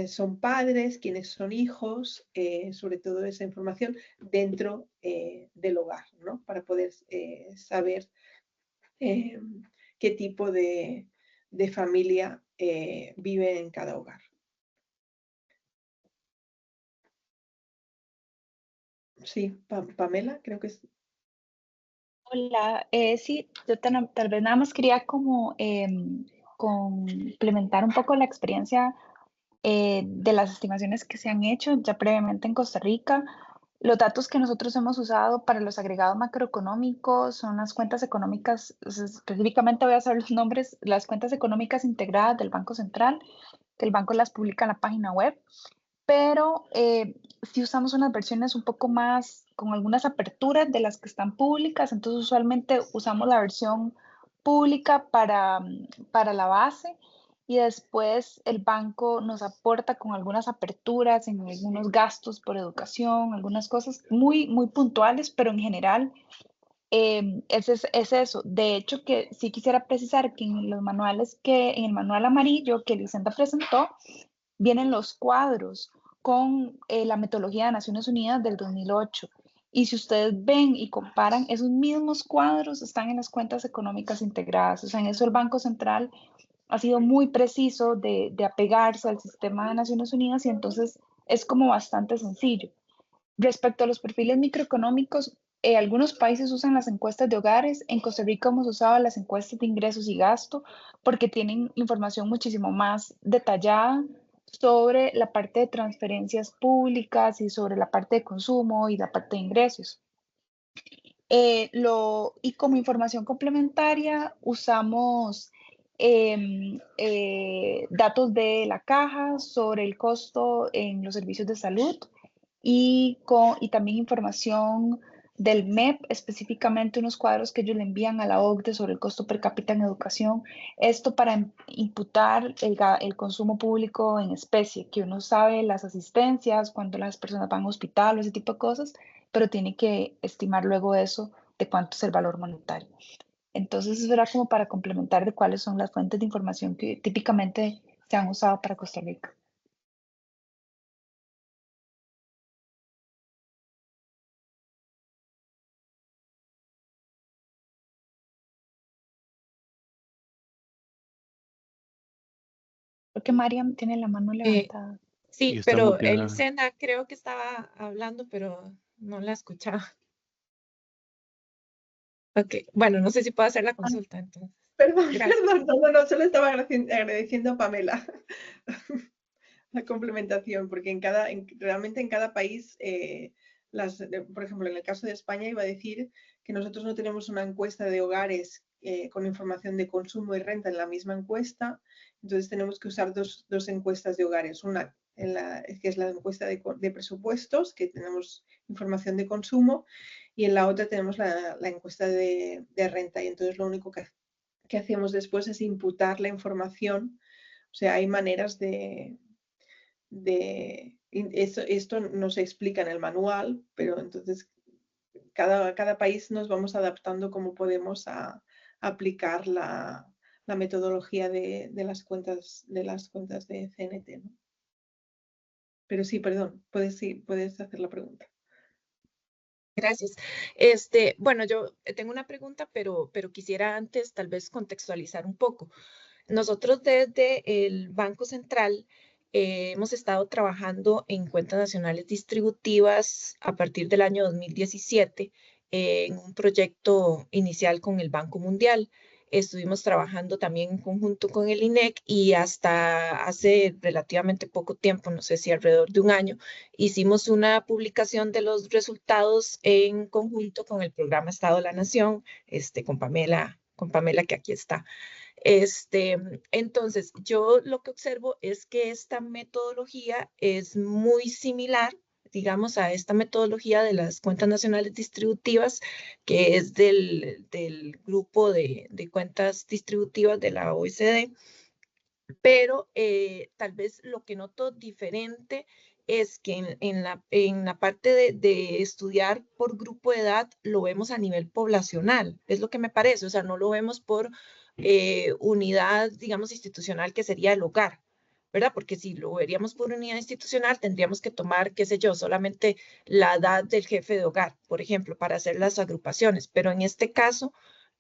son padres, quiénes son hijos, sobre todo esa información dentro del hogar, ¿no? Para poder saber qué tipo de familia vive en cada hogar. Sí, Pamela, creo que es. Hola, sí, yo tal vez nada más quería como complementar un poco la experiencia de las estimaciones que se han hecho ya previamente en Costa Rica. Los datos que nosotros hemos usado para los agregados macroeconómicos son las cuentas económicas, específicamente voy a hacer los nombres, las cuentas económicas integradas del Banco Central, que el banco las publica en la página web, pero si usamos unas versiones un poco más con algunas aperturas de las que están públicas, entonces usualmente usamos la versión pública para la base, y después el banco nos aporta con algunas aperturas en algunos gastos por educación, algunas cosas muy, muy puntuales, pero en general es eso. De hecho, que sí quisiera precisar que en los manuales, en el manual amarillo que Elisenda presentó, vienen los cuadros con la metodología de Naciones Unidas del 2008. Y si ustedes ven y comparan, esos mismos cuadros están en las cuentas económicas integradas. O sea, en eso el Banco Central ha sido muy preciso de apegarse al sistema de Naciones Unidas, y entonces es como bastante sencillo. Respecto a los perfiles microeconómicos, algunos países usan las encuestas de hogares. En Costa Rica hemos usado las encuestas de ingresos y gasto porque tienen información muchísimo más detallada sobre la parte de transferencias públicas y sobre la parte de consumo y la parte de ingresos. Y como información complementaria usamos datos de la caja sobre el costo en los servicios de salud, y también información del MEP, específicamente unos cuadros que ellos le envían a la OCDE sobre el costo per cápita en educación. Esto para imputar el consumo público en especie, que uno sabe las asistencias, cuando las personas van a hospital o ese tipo de cosas, pero tiene que estimar luego eso de cuánto es el valor monetario. Entonces, eso era como para complementar de cuáles son las fuentes de información que típicamente se han usado para Costa Rica. Creo que Mariam tiene la mano levantada. Sí, Y está pero muteada. Elisenda creo que estaba hablando, pero no la escuchaba. Ok, bueno, no sé si puedo hacer la consulta entonces. Perdón, Gracias. perdón, no, solo estaba agradeciendo a Pamela la complementación, porque realmente en cada país, por ejemplo, en el caso de España iba a decir que nosotros no tenemos una encuesta de hogares con información de consumo y renta en la misma encuesta, entonces tenemos que usar dos encuestas de hogares, una que es la encuesta de presupuestos, que tenemos información de consumo, y en la otra tenemos la encuesta de renta, y entonces lo único que hacemos después es imputar la información. O sea, hay maneras esto no se explica en el manual, pero entonces cada país nos vamos adaptando como podemos a aplicar la metodología de las cuentas de CNT, ¿no? Pero sí, perdón, puedes hacer la pregunta. Gracias. Bueno, yo tengo una pregunta, pero quisiera antes tal vez contextualizar un poco. Nosotros desde el Banco Central hemos estado trabajando en cuentas nacionales distributivas a partir del año 2017 en un proyecto inicial con el Banco Mundial. Estuvimos trabajando también en conjunto con el INEC y hasta hace relativamente poco tiempo, no sé si alrededor de un año, hicimos una publicación de los resultados en conjunto con el programa Estado de la Nación, con Pamela que aquí está. Entonces, yo lo que observo es que esta metodología es muy similar, digamos, a esta metodología de las cuentas nacionales distributivas, que es del grupo de cuentas distributivas de la OECD, pero tal vez lo que noto diferente es que en la parte de estudiar por grupo de edad lo vemos a nivel poblacional, es lo que me parece, o sea, no lo vemos por unidad, digamos, institucional, que sería el hogar, ¿verdad? Porque si lo veríamos por unidad institucional, tendríamos que tomar, qué sé yo, solamente la edad del jefe de hogar, por ejemplo, para hacer las agrupaciones, pero en este caso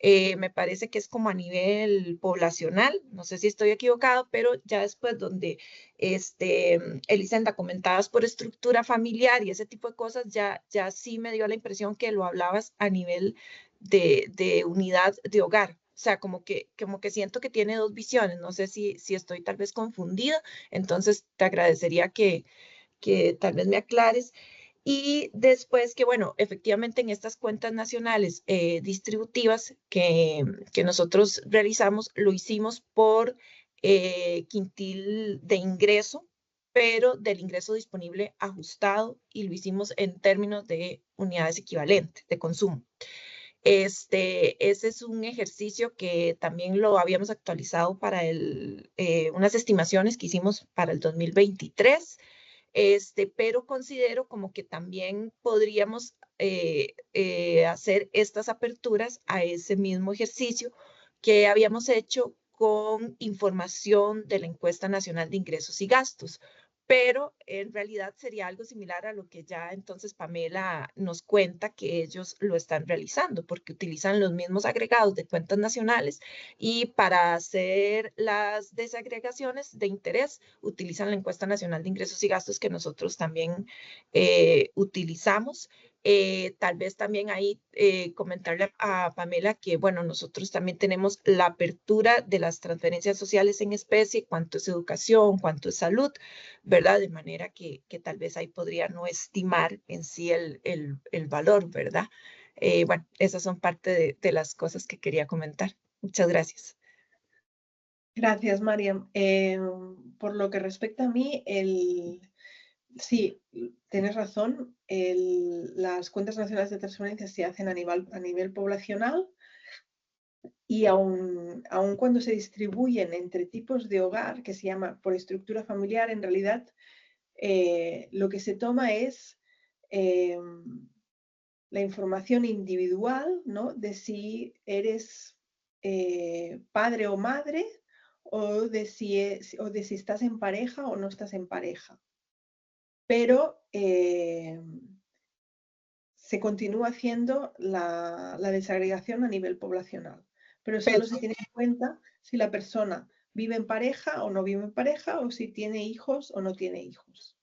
me parece que es como a nivel poblacional, no sé si estoy equivocado, pero ya después donde, Elisenda, comentabas por estructura familiar y ese tipo de cosas, ya sí me dio la impresión que lo hablabas a nivel de unidad de hogar. O sea, como que siento que tiene dos visiones. No sé si estoy tal vez confundida. Entonces, te agradecería que tal vez me aclares. Y después que, bueno, efectivamente en estas cuentas nacionales distributivas que nosotros realizamos, lo hicimos por quintil de ingreso, pero del ingreso disponible ajustado, y lo hicimos en términos de unidades equivalentes de consumo. Ese es un ejercicio que también lo habíamos actualizado para unas estimaciones que hicimos para el 2023, pero considero como que también podríamos hacer estas aperturas a ese mismo ejercicio que habíamos hecho con información de la Encuesta Nacional de Ingresos y Gastos, pero en realidad sería algo similar a lo que ya entonces Pamela nos cuenta que ellos lo están realizando, porque utilizan los mismos agregados de cuentas nacionales y para hacer las desagregaciones de interés utilizan la Encuesta Nacional de Ingresos y Gastos que nosotros también utilizamos. Tal vez también ahí comentarle a Pamela que, bueno, nosotros también tenemos la apertura de las transferencias sociales en especie, cuánto es educación, cuánto es salud, ¿verdad? De manera que tal vez ahí podría no estimar en sí el valor, ¿verdad? Bueno, esas son parte de las cosas que quería comentar. Muchas gracias. Gracias, Mariam. Por lo que respecta a mí, sí, tienes razón. Las cuentas nacionales de transferencias se hacen a nivel poblacional, y aun cuando se distribuyen entre tipos de hogar, que se llama por estructura familiar, en realidad lo que se toma es la información individual, ¿no? De si eres padre o madre, o de si estás en pareja o no estás en pareja. Pero se continúa haciendo la desagregación a nivel poblacional. Pero solo se tiene en cuenta si la persona vive en pareja o no vive en pareja, o si tiene hijos o no tiene hijos.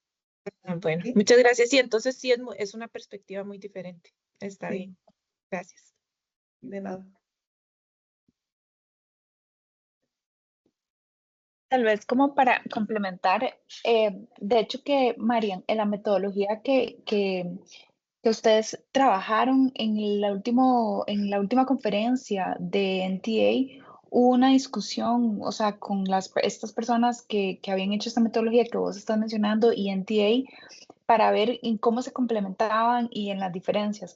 Bueno, ¿Sí? muchas gracias. Sí, entonces sí es una perspectiva muy diferente. Está Sí. bien. Gracias. De nada. Tal vez como para complementar, de hecho que, Marian, en la metodología que ustedes trabajaron en la última conferencia de NTA, hubo una discusión, o sea, con estas personas que habían hecho esta metodología que vos estás mencionando y NTA, para ver en cómo se complementaban y en las diferencias.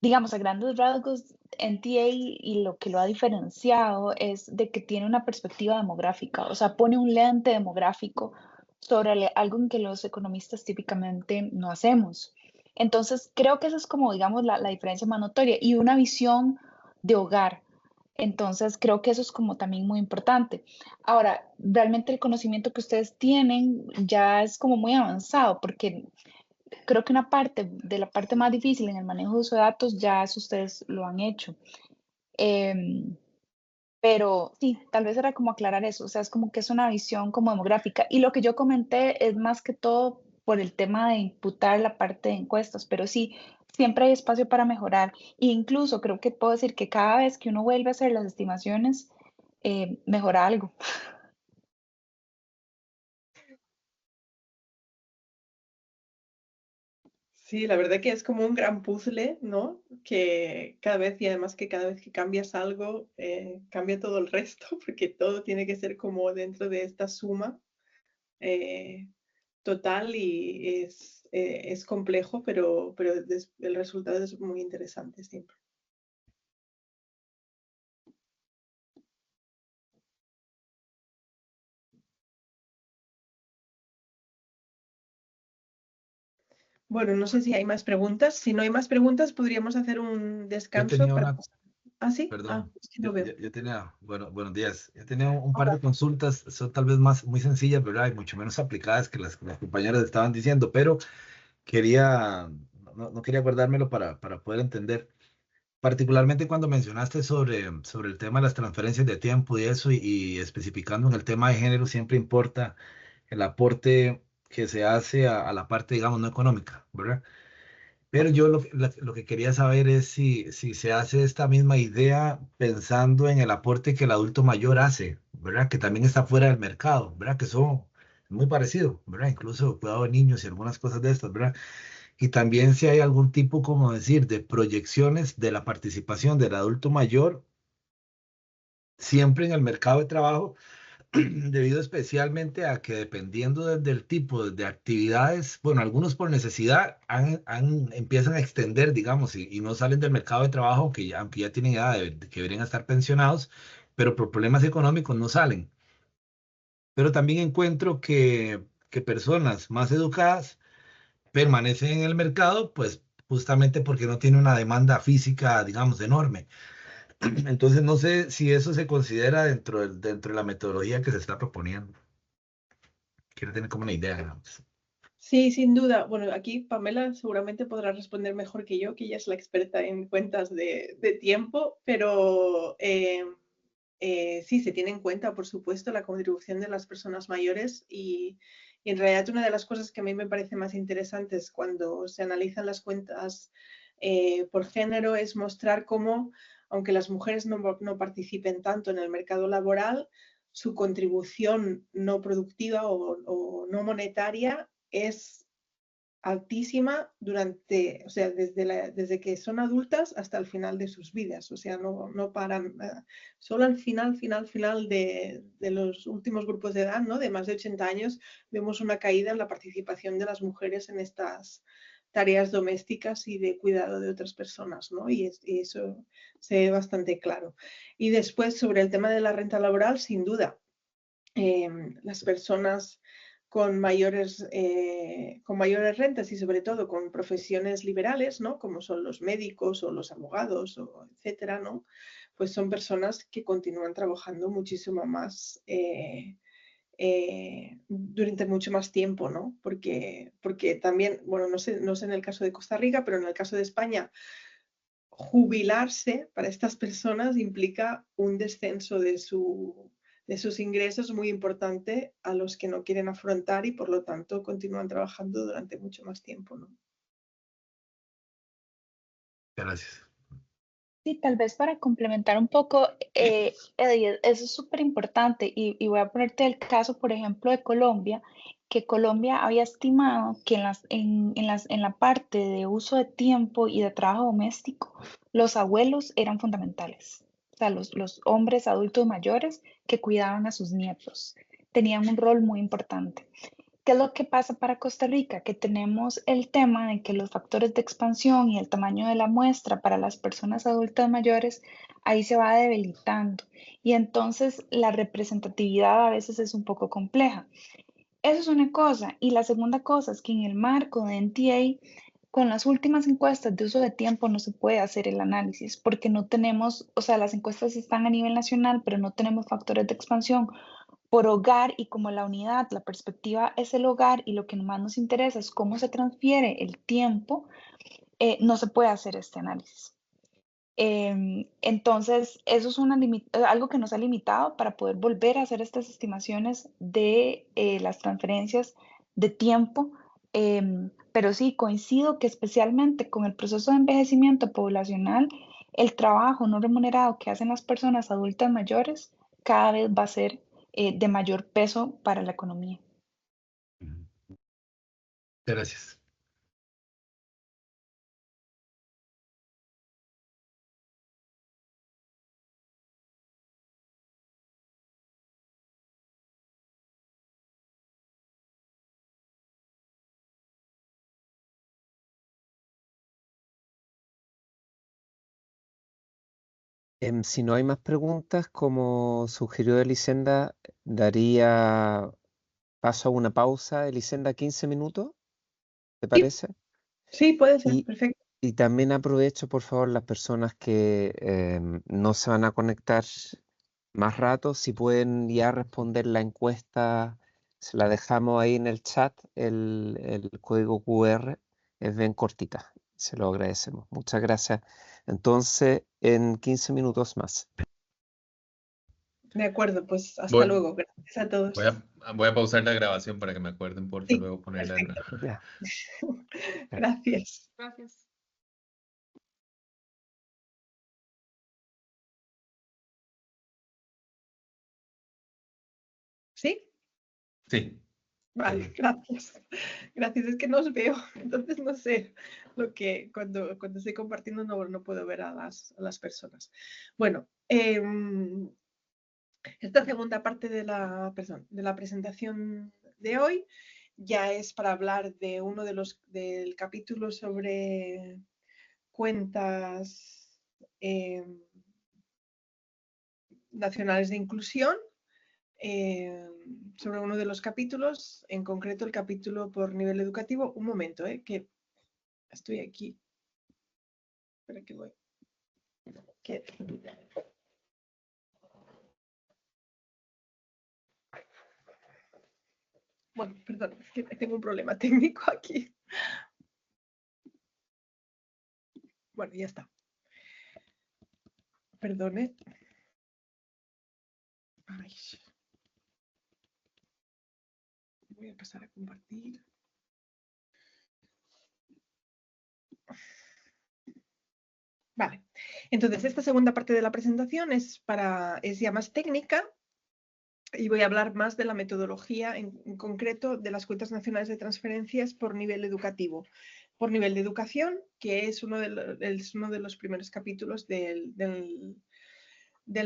Digamos, a grandes rasgos, NTA y lo que lo ha diferenciado es de que tiene una perspectiva demográfica, o sea, pone un lente demográfico sobre algo en que los economistas típicamente no hacemos. Entonces, creo que esa es como, digamos, la diferencia más notoria y una visión de hogar. Entonces, creo que eso es como también muy importante. Ahora, realmente el conocimiento que ustedes tienen ya es como muy avanzado, porque creo que una parte de la parte más difícil en el manejo de uso de datos, ya eso ustedes lo han hecho. Pero sí, tal vez era como aclarar eso, o sea, es como que es una visión como demográfica. Y lo que yo comenté es más que todo por el tema de imputar la parte de encuestas, pero sí, siempre hay espacio para mejorar. E incluso creo que puedo decir que cada vez que uno vuelve a hacer las estimaciones, mejora algo. Sí, la verdad que es como un gran puzzle, ¿no? Que cada vez, y además que cada vez que cambias algo, cambia todo el resto, porque todo tiene que ser como dentro de esta suma total, y es complejo, pero el resultado es muy interesante siempre. Bueno, no sé si hay más preguntas. Si no hay más preguntas, podríamos hacer un Yo descanso tenía para una, pasar. ¿Ah, sí? Ah, perdón, es que no veo. yo tenía, bueno, buenos días. Yo tenía un par Hola. de consultas, son tal vez muy sencillas, ¿verdad? Y mucho menos aplicadas que las que las compañeras estaban diciendo, pero quería, no quería guardármelo para poder entender. Particularmente cuando mencionaste sobre el tema de las transferencias de tiempo y eso, y especificando en el tema de género, siempre importa el aporte que se hace a la parte, digamos, no económica, ¿verdad? Pero yo lo que quería saber es si se hace esta misma idea pensando en el aporte que el adulto mayor hace, ¿verdad? Que también está fuera del mercado, ¿verdad? Que son muy parecidos, ¿verdad? Incluso cuidado de niños y algunas cosas de estas, ¿verdad? Y también si hay algún tipo, como decir, de proyecciones de la participación del adulto mayor siempre en el mercado de trabajo, debido especialmente a que dependiendo del tipo de actividades, bueno, algunos por necesidad empiezan a extender, digamos, y no salen del mercado de trabajo, aunque ya tienen edad de que deberían estar pensionados, pero por problemas económicos no salen. Pero también encuentro que personas más educadas permanecen en el mercado, pues justamente porque no tiene una demanda física, digamos, enorme. Entonces, no sé si eso se considera dentro de la metodología que se está proponiendo. Quiero tener como una idea, digamos. Sí, sin duda. Bueno, aquí Pamela seguramente podrá responder mejor que yo, que ella es la experta en cuentas de tiempo, pero sí, se tiene en cuenta, por supuesto, la contribución de las personas mayores, y en realidad una de las cosas que a mí me parece más interesantes cuando se analizan las cuentas por género es mostrar cómo, aunque las mujeres no participen tanto en el mercado laboral, su contribución no productiva o no monetaria es altísima durante, o sea, desde que son adultas hasta el final de sus vidas, o sea, no paran, solo al final de los últimos grupos de edad, ¿no? De más de 80 años, vemos una caída en la participación de las mujeres en estas tareas domésticas y de cuidado de otras personas, ¿no? Y eso se ve bastante claro. Y después, sobre el tema de la renta laboral, sin duda, las personas con mayores rentas, y sobre todo con profesiones liberales, ¿no? Como son los médicos o los abogados, etcétera, ¿no? pues son personas que continúan trabajando muchísimo más durante mucho más tiempo, ¿no? Porque también, bueno, no sé en el caso de Costa Rica, pero en el caso de España, jubilarse para estas personas implica un descenso de sus ingresos muy importante a los que no quieren afrontar y por lo tanto continúan trabajando durante mucho más tiempo, ¿no? Gracias. Sí, tal vez para complementar un poco, Eddie, eso es súper importante y voy a ponerte el caso, por ejemplo, de Colombia, que Colombia había estimado que en la parte de uso de tiempo y de trabajo doméstico, los abuelos eran fundamentales. O sea, los hombres adultos mayores que cuidaban a sus nietos tenían un rol muy importante. ¿Qué es lo que pasa para Costa Rica? Que tenemos el tema de que los factores de expansión y el tamaño de la muestra para las personas adultas mayores ahí se va debilitando y entonces la representatividad a veces es un poco compleja. Eso es una cosa. Y la segunda cosa es que en el marco de NTA, con las últimas encuestas de uso de tiempo no se puede hacer el análisis porque no tenemos, o sea, las encuestas están a nivel nacional, pero no tenemos factores de expansión por hogar y como la unidad, la perspectiva es el hogar y lo que más nos interesa es cómo se transfiere el tiempo, no se puede hacer este análisis. Entonces, eso es algo que nos ha limitado para poder volver a hacer estas estimaciones de las transferencias de tiempo. Pero sí, coincido que especialmente con el proceso de envejecimiento poblacional, el trabajo no remunerado que hacen las personas adultas mayores cada vez va a ser de mayor peso para la economía. Gracias. Si no hay más preguntas, como sugirió Elisenda, daría paso a una pausa. Elisenda, 15 minutos, ¿te parece? Sí, puede ser, Y, perfecto. y también aprovecho, por favor, las personas que no se van a conectar más rato, si pueden ya responder la encuesta, se la dejamos ahí en el chat, el código QR es bien cortita, se lo agradecemos. Muchas gracias. Entonces, en 15 minutos más. De acuerdo, pues hasta Voy, luego. Gracias a todos. voy a pausar la grabación para que me acuerden, por Sí, luego ponerla de nuevo. Ya. Gracias. Gracias. ¿Sí? Sí. Vale, gracias. Gracias, es que no os veo, entonces no sé lo que cuando estoy compartiendo no puedo ver a las personas. Bueno, esta segunda parte de la presentación de hoy ya es para hablar de uno del capítulo sobre cuentas nacionales de inclusión. Sobre uno de los capítulos, en concreto el capítulo por nivel educativo. Un momento, que estoy aquí. Espera que voy. Bueno, perdón, es que tengo un problema técnico aquí. Bueno, ya está. Perdone. Ay. Voy a pasar a compartir. Vale, entonces esta segunda parte de la presentación es ya más técnica y voy a hablar más de la metodología, en concreto de las cuentas nacionales de transferencias por nivel educativo, por nivel de educación, que es uno de los primeros capítulos del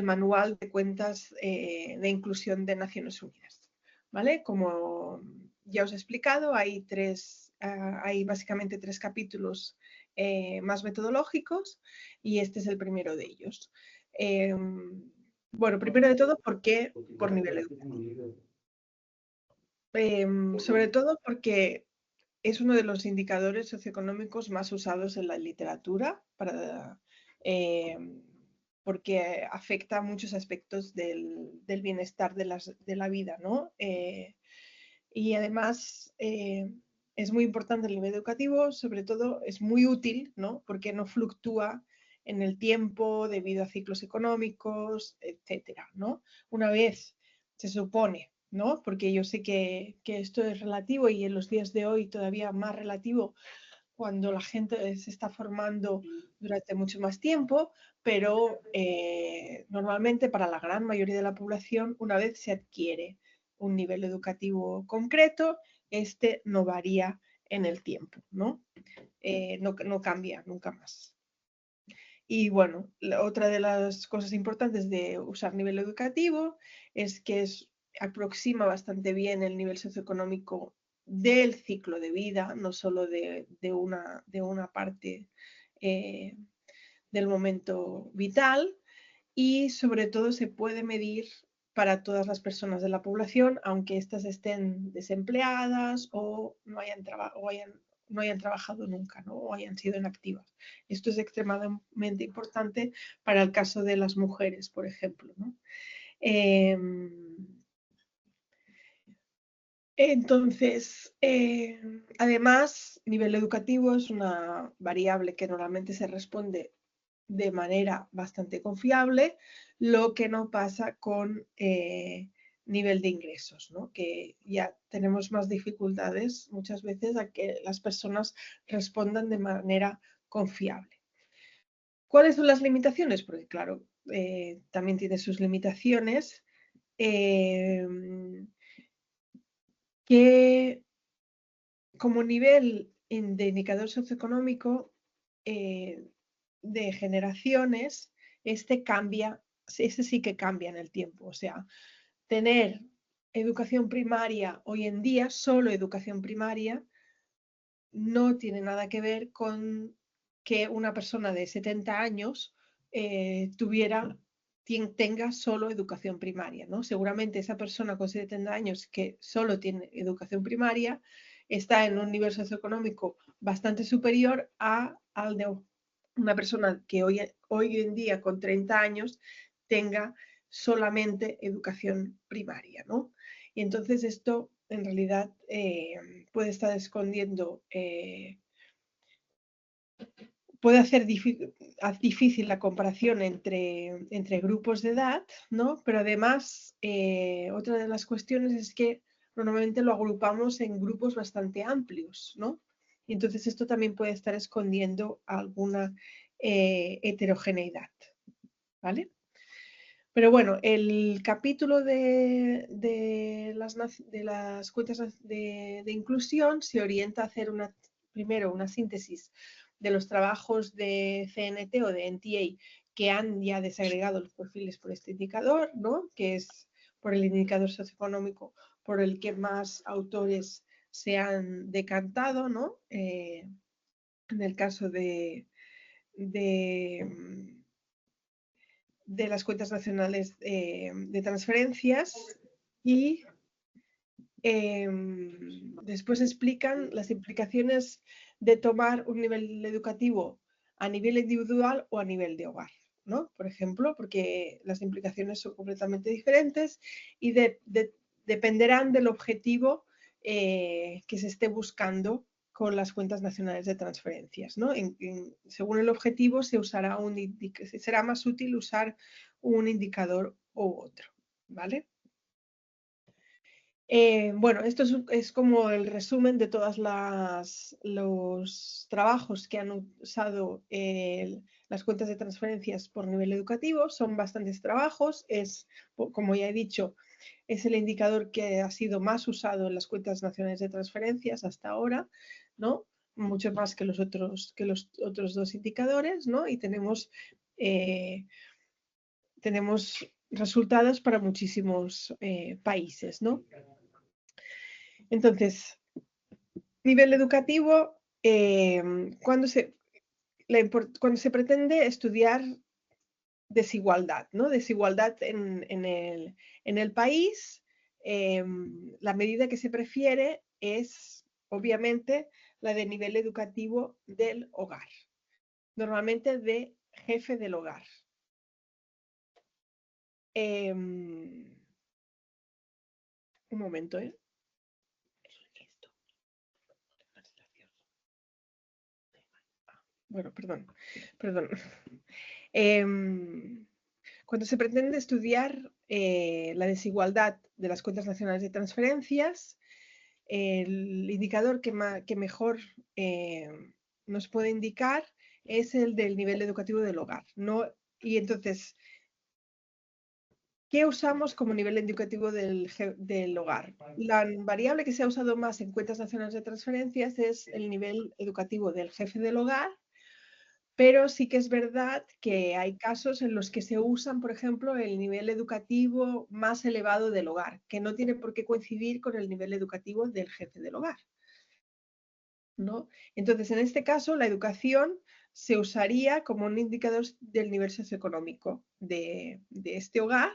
manual de cuentas de inclusión de Naciones Unidas. ¿Vale? Como ya os he explicado, hay básicamente tres capítulos más metodológicos y este es el primero de ellos. Bueno, primero de todo, ¿por qué por nivel educativo? Sobre todo porque es uno de los indicadores socioeconómicos más usados en la literatura para porque afecta a muchos aspectos del bienestar de la vida, ¿no? Y además es muy importante el nivel educativo, sobre todo es muy útil, ¿no? Porque no fluctúa en el tiempo debido a ciclos económicos, etcétera, ¿no? Una vez se supone, ¿no? Porque yo sé que esto es relativo y en los días de hoy todavía más relativo cuando la gente se está formando durante mucho más tiempo, pero normalmente para la gran mayoría de la población, una vez se adquiere un nivel educativo concreto, este no varía en el tiempo, ¿no? No cambia nunca más. Y bueno, otra de las cosas importantes de usar nivel educativo es que aproxima bastante bien el nivel socioeconómico del ciclo de vida, no solo de una parte del momento vital, y sobre todo se puede medir para todas las personas de la población, aunque éstas estén desempleadas o no hayan trabajado nunca, ¿no? O hayan sido inactivas. Esto es extremadamente importante para el caso de las mujeres, por ejemplo, ¿no? Entonces, además, nivel educativo es una variable que normalmente se responde de manera bastante confiable, lo que no pasa con nivel de ingresos, ¿no? Que ya tenemos más dificultades muchas veces a que las personas respondan de manera confiable. ¿Cuáles son las limitaciones? Porque claro, también tiene sus limitaciones. Que como nivel de indicador socioeconómico de generaciones, este sí que cambia en el tiempo. O sea, tener educación primaria hoy en día, solo educación primaria, no tiene nada que ver con que una persona de 70 años tenga solo educación primaria, ¿no? Seguramente esa persona con 70 años que solo tiene educación primaria está en un nivel socioeconómico bastante superior al de una persona que hoy en día con 30 años tenga solamente educación primaria, ¿no? Y entonces esto en realidad puede estar escondiendo, puede hacer difícil la comparación entre grupos de edad, ¿no? Pero además, otra de las cuestiones es que normalmente lo agrupamos en grupos bastante amplios, ¿no? Y entonces esto también puede estar escondiendo alguna heterogeneidad, ¿vale? Pero bueno, el capítulo de las cuentas de inclusión se orienta a hacer primero una síntesis de los trabajos de CNT o de NTA que han ya desagregado los perfiles por este indicador, ¿no? Que es por el indicador socioeconómico por el que más autores se han decantado, ¿no? En el caso de las cuentas nacionales de transferencias y después explican las implicaciones de tomar un nivel educativo a nivel individual o a nivel de hogar, ¿no? Por ejemplo, porque las implicaciones son completamente diferentes y dependerán del objetivo que se esté buscando con las cuentas nacionales de transferencias, ¿no? Según el objetivo será más útil usar un indicador u otro, ¿vale? Bueno, esto es como el resumen de todos los trabajos que han usado las cuentas de transferencias por nivel educativo. Son bastantes trabajos. Como ya he dicho, es el indicador que ha sido más usado en las cuentas nacionales de transferencias hasta ahora, ¿no? Mucho más que los otros dos indicadores, ¿no? Y tenemos resultados para muchísimos países, ¿no? Entonces, nivel educativo, cuando se pretende estudiar desigualdad, ¿no? Desigualdad en el país, la medida que se prefiere es, obviamente, la de nivel educativo del hogar, normalmente de jefe del hogar, un momento, ¿eh? Bueno, perdón. Cuando se pretende estudiar la desigualdad de las cuentas nacionales de transferencias, el indicador que mejor nos puede indicar es el del nivel educativo del hogar, ¿no? Y entonces, ¿qué usamos como nivel educativo del hogar? La variable que se ha usado más en cuentas nacionales de transferencias es el nivel educativo del jefe del hogar, pero sí que es verdad que hay casos en los que se usan, por ejemplo, el nivel educativo más elevado del hogar, que no tiene por qué coincidir con el nivel educativo del jefe del hogar, ¿no? Entonces, en este caso, la educación se usaría como un indicador del nivel socioeconómico de este hogar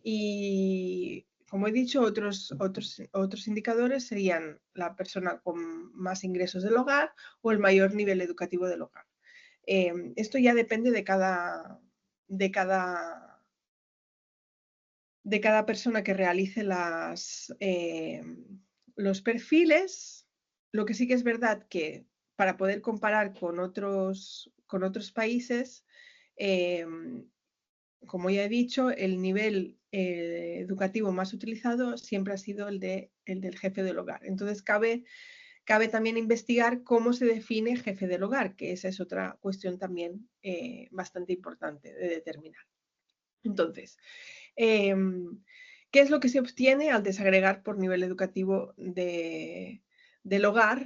y, como he dicho, otros indicadores serían la persona con más ingresos del hogar o el mayor nivel educativo del hogar. Esto ya depende de cada persona que realice los perfiles. Lo que sí que es verdad que para poder comparar con otros países, como ya he dicho, el nivel educativo más utilizado siempre ha sido el del jefe del hogar. Entonces cabe también investigar cómo se define jefe del hogar, que esa es otra cuestión también bastante importante de determinar. Entonces, ¿qué es lo que se obtiene al desagregar por nivel educativo del hogar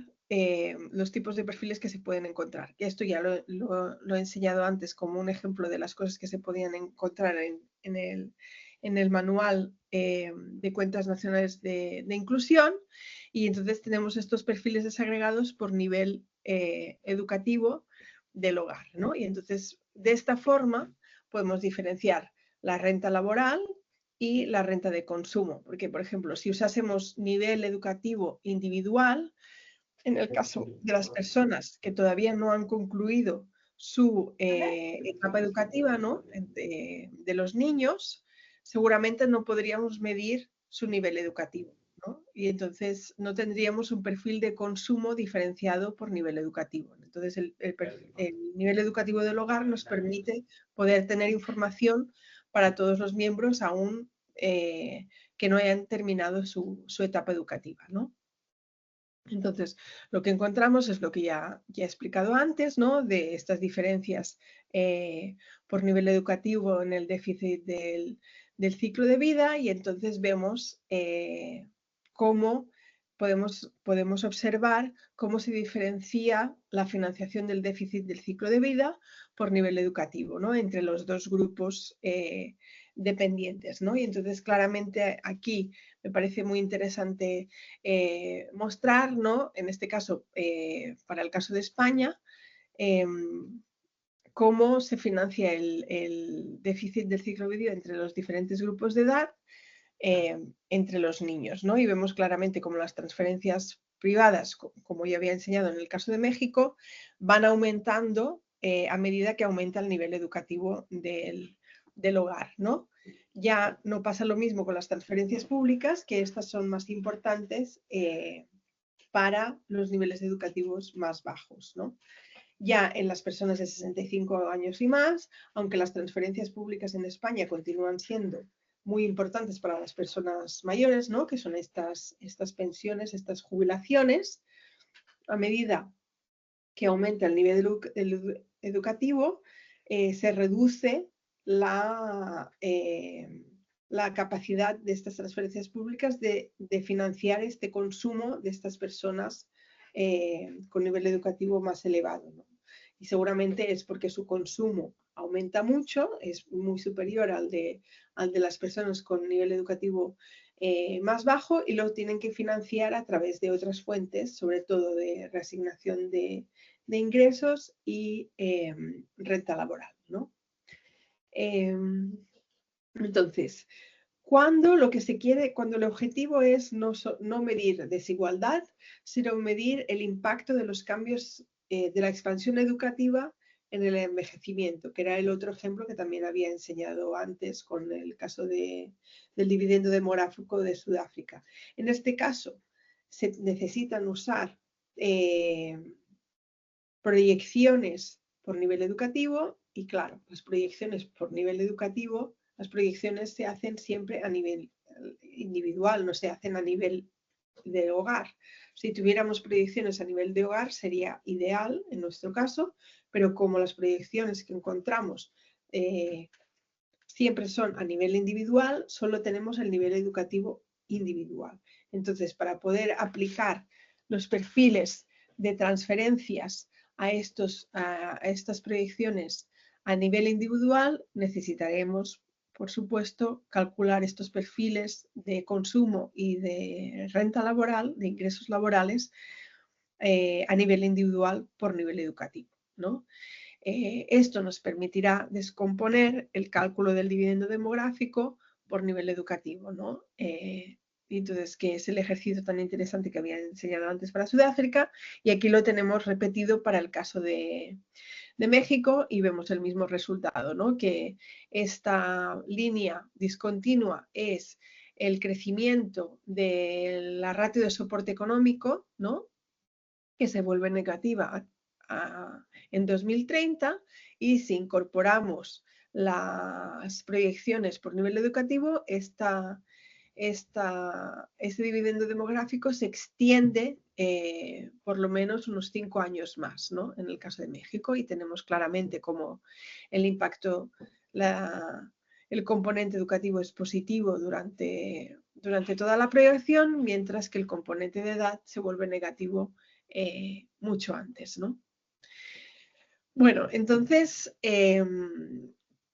los tipos de perfiles que se pueden encontrar? Que esto ya lo he enseñado antes como un ejemplo de las cosas que se podían encontrar en el manual de cuentas nacionales de inclusión. Y entonces tenemos estos perfiles desagregados por nivel educativo del hogar, ¿no? Y entonces, de esta forma, podemos diferenciar la renta laboral y la renta de consumo. Porque, por ejemplo, si usásemos nivel educativo individual, en el caso de las personas que todavía no han concluido su etapa educativa, ¿no? de los niños, seguramente no podríamos medir su nivel educativo, ¿no? Y entonces no tendríamos un perfil de consumo diferenciado por nivel educativo. Entonces el nivel educativo del hogar nos permite poder tener información para todos los miembros aún que no hayan terminado su etapa educativa, ¿no? Entonces, lo que encontramos es lo que ya he explicado antes, ¿no? De estas diferencias por nivel educativo en el déficit del ciclo de vida, y entonces vemos cómo podemos observar cómo se diferencia la financiación del déficit del ciclo de vida por nivel educativo, ¿no? Entre los dos grupos dependientes, ¿no? Y entonces claramente aquí me parece muy interesante mostrar, ¿no? En este caso, para el caso de España, cómo se financia el déficit del ciclo de vida entre los diferentes grupos de edad, entre los niños, ¿no? Y vemos claramente cómo las transferencias privadas, como ya había enseñado en el caso de México, van aumentando a medida que aumenta el nivel educativo del hogar, ¿no? Ya no pasa lo mismo con las transferencias públicas, que estas son más importantes para los niveles educativos más bajos, ¿no? Ya en las personas de 65 años y más, aunque las transferencias públicas en España continúan siendo muy importantes para las personas mayores, ¿no? Que son estas pensiones, estas jubilaciones, a medida que aumenta el nivel educativo, se reduce la capacidad de estas transferencias públicas de financiar este consumo de estas personas con nivel educativo más elevado, ¿no? Y seguramente es porque su consumo aumenta mucho, es muy superior al de las personas con nivel educativo más bajo, y lo tienen que financiar a través de otras fuentes, sobre todo de reasignación de ingresos y renta laboral, ¿no? Entonces, cuando el objetivo es no medir desigualdad, sino medir el impacto de los cambios de la expansión educativa en el envejecimiento, que era el otro ejemplo que también había enseñado antes con el caso del dividendo demográfico de Sudáfrica. En este caso, se necesitan usar proyecciones por nivel educativo y, claro, las proyecciones por nivel educativo, las proyecciones se hacen siempre a nivel individual, no se hacen a nivel de hogar. Si tuviéramos proyecciones a nivel de hogar sería ideal en nuestro caso, pero como las proyecciones que encontramos siempre son a nivel individual, solo tenemos el nivel educativo individual. Entonces, para poder aplicar los perfiles de transferencias a estas proyecciones a nivel individual, necesitaremos, por supuesto, calcular estos perfiles de consumo y de renta laboral, de ingresos laborales, a nivel individual por nivel educativo, ¿no? Esto nos permitirá descomponer el cálculo del dividendo demográfico por nivel educativo, ¿no? Entonces, que es el ejercicio tan interesante que había enseñado antes para Sudáfrica, y aquí lo tenemos repetido para el caso de México y vemos el mismo resultado, ¿no? Que esta línea discontinua es el crecimiento de la ratio de soporte económico, ¿no? Que se vuelve negativa en 2030, y si incorporamos las proyecciones por nivel educativo, este dividendo demográfico se extiende por lo menos unos 5 años más, ¿no? En el caso de México, y tenemos claramente cómo el impacto, el componente educativo es positivo durante toda la proyección, mientras que el componente de edad se vuelve negativo mucho antes, ¿no? Bueno, entonces,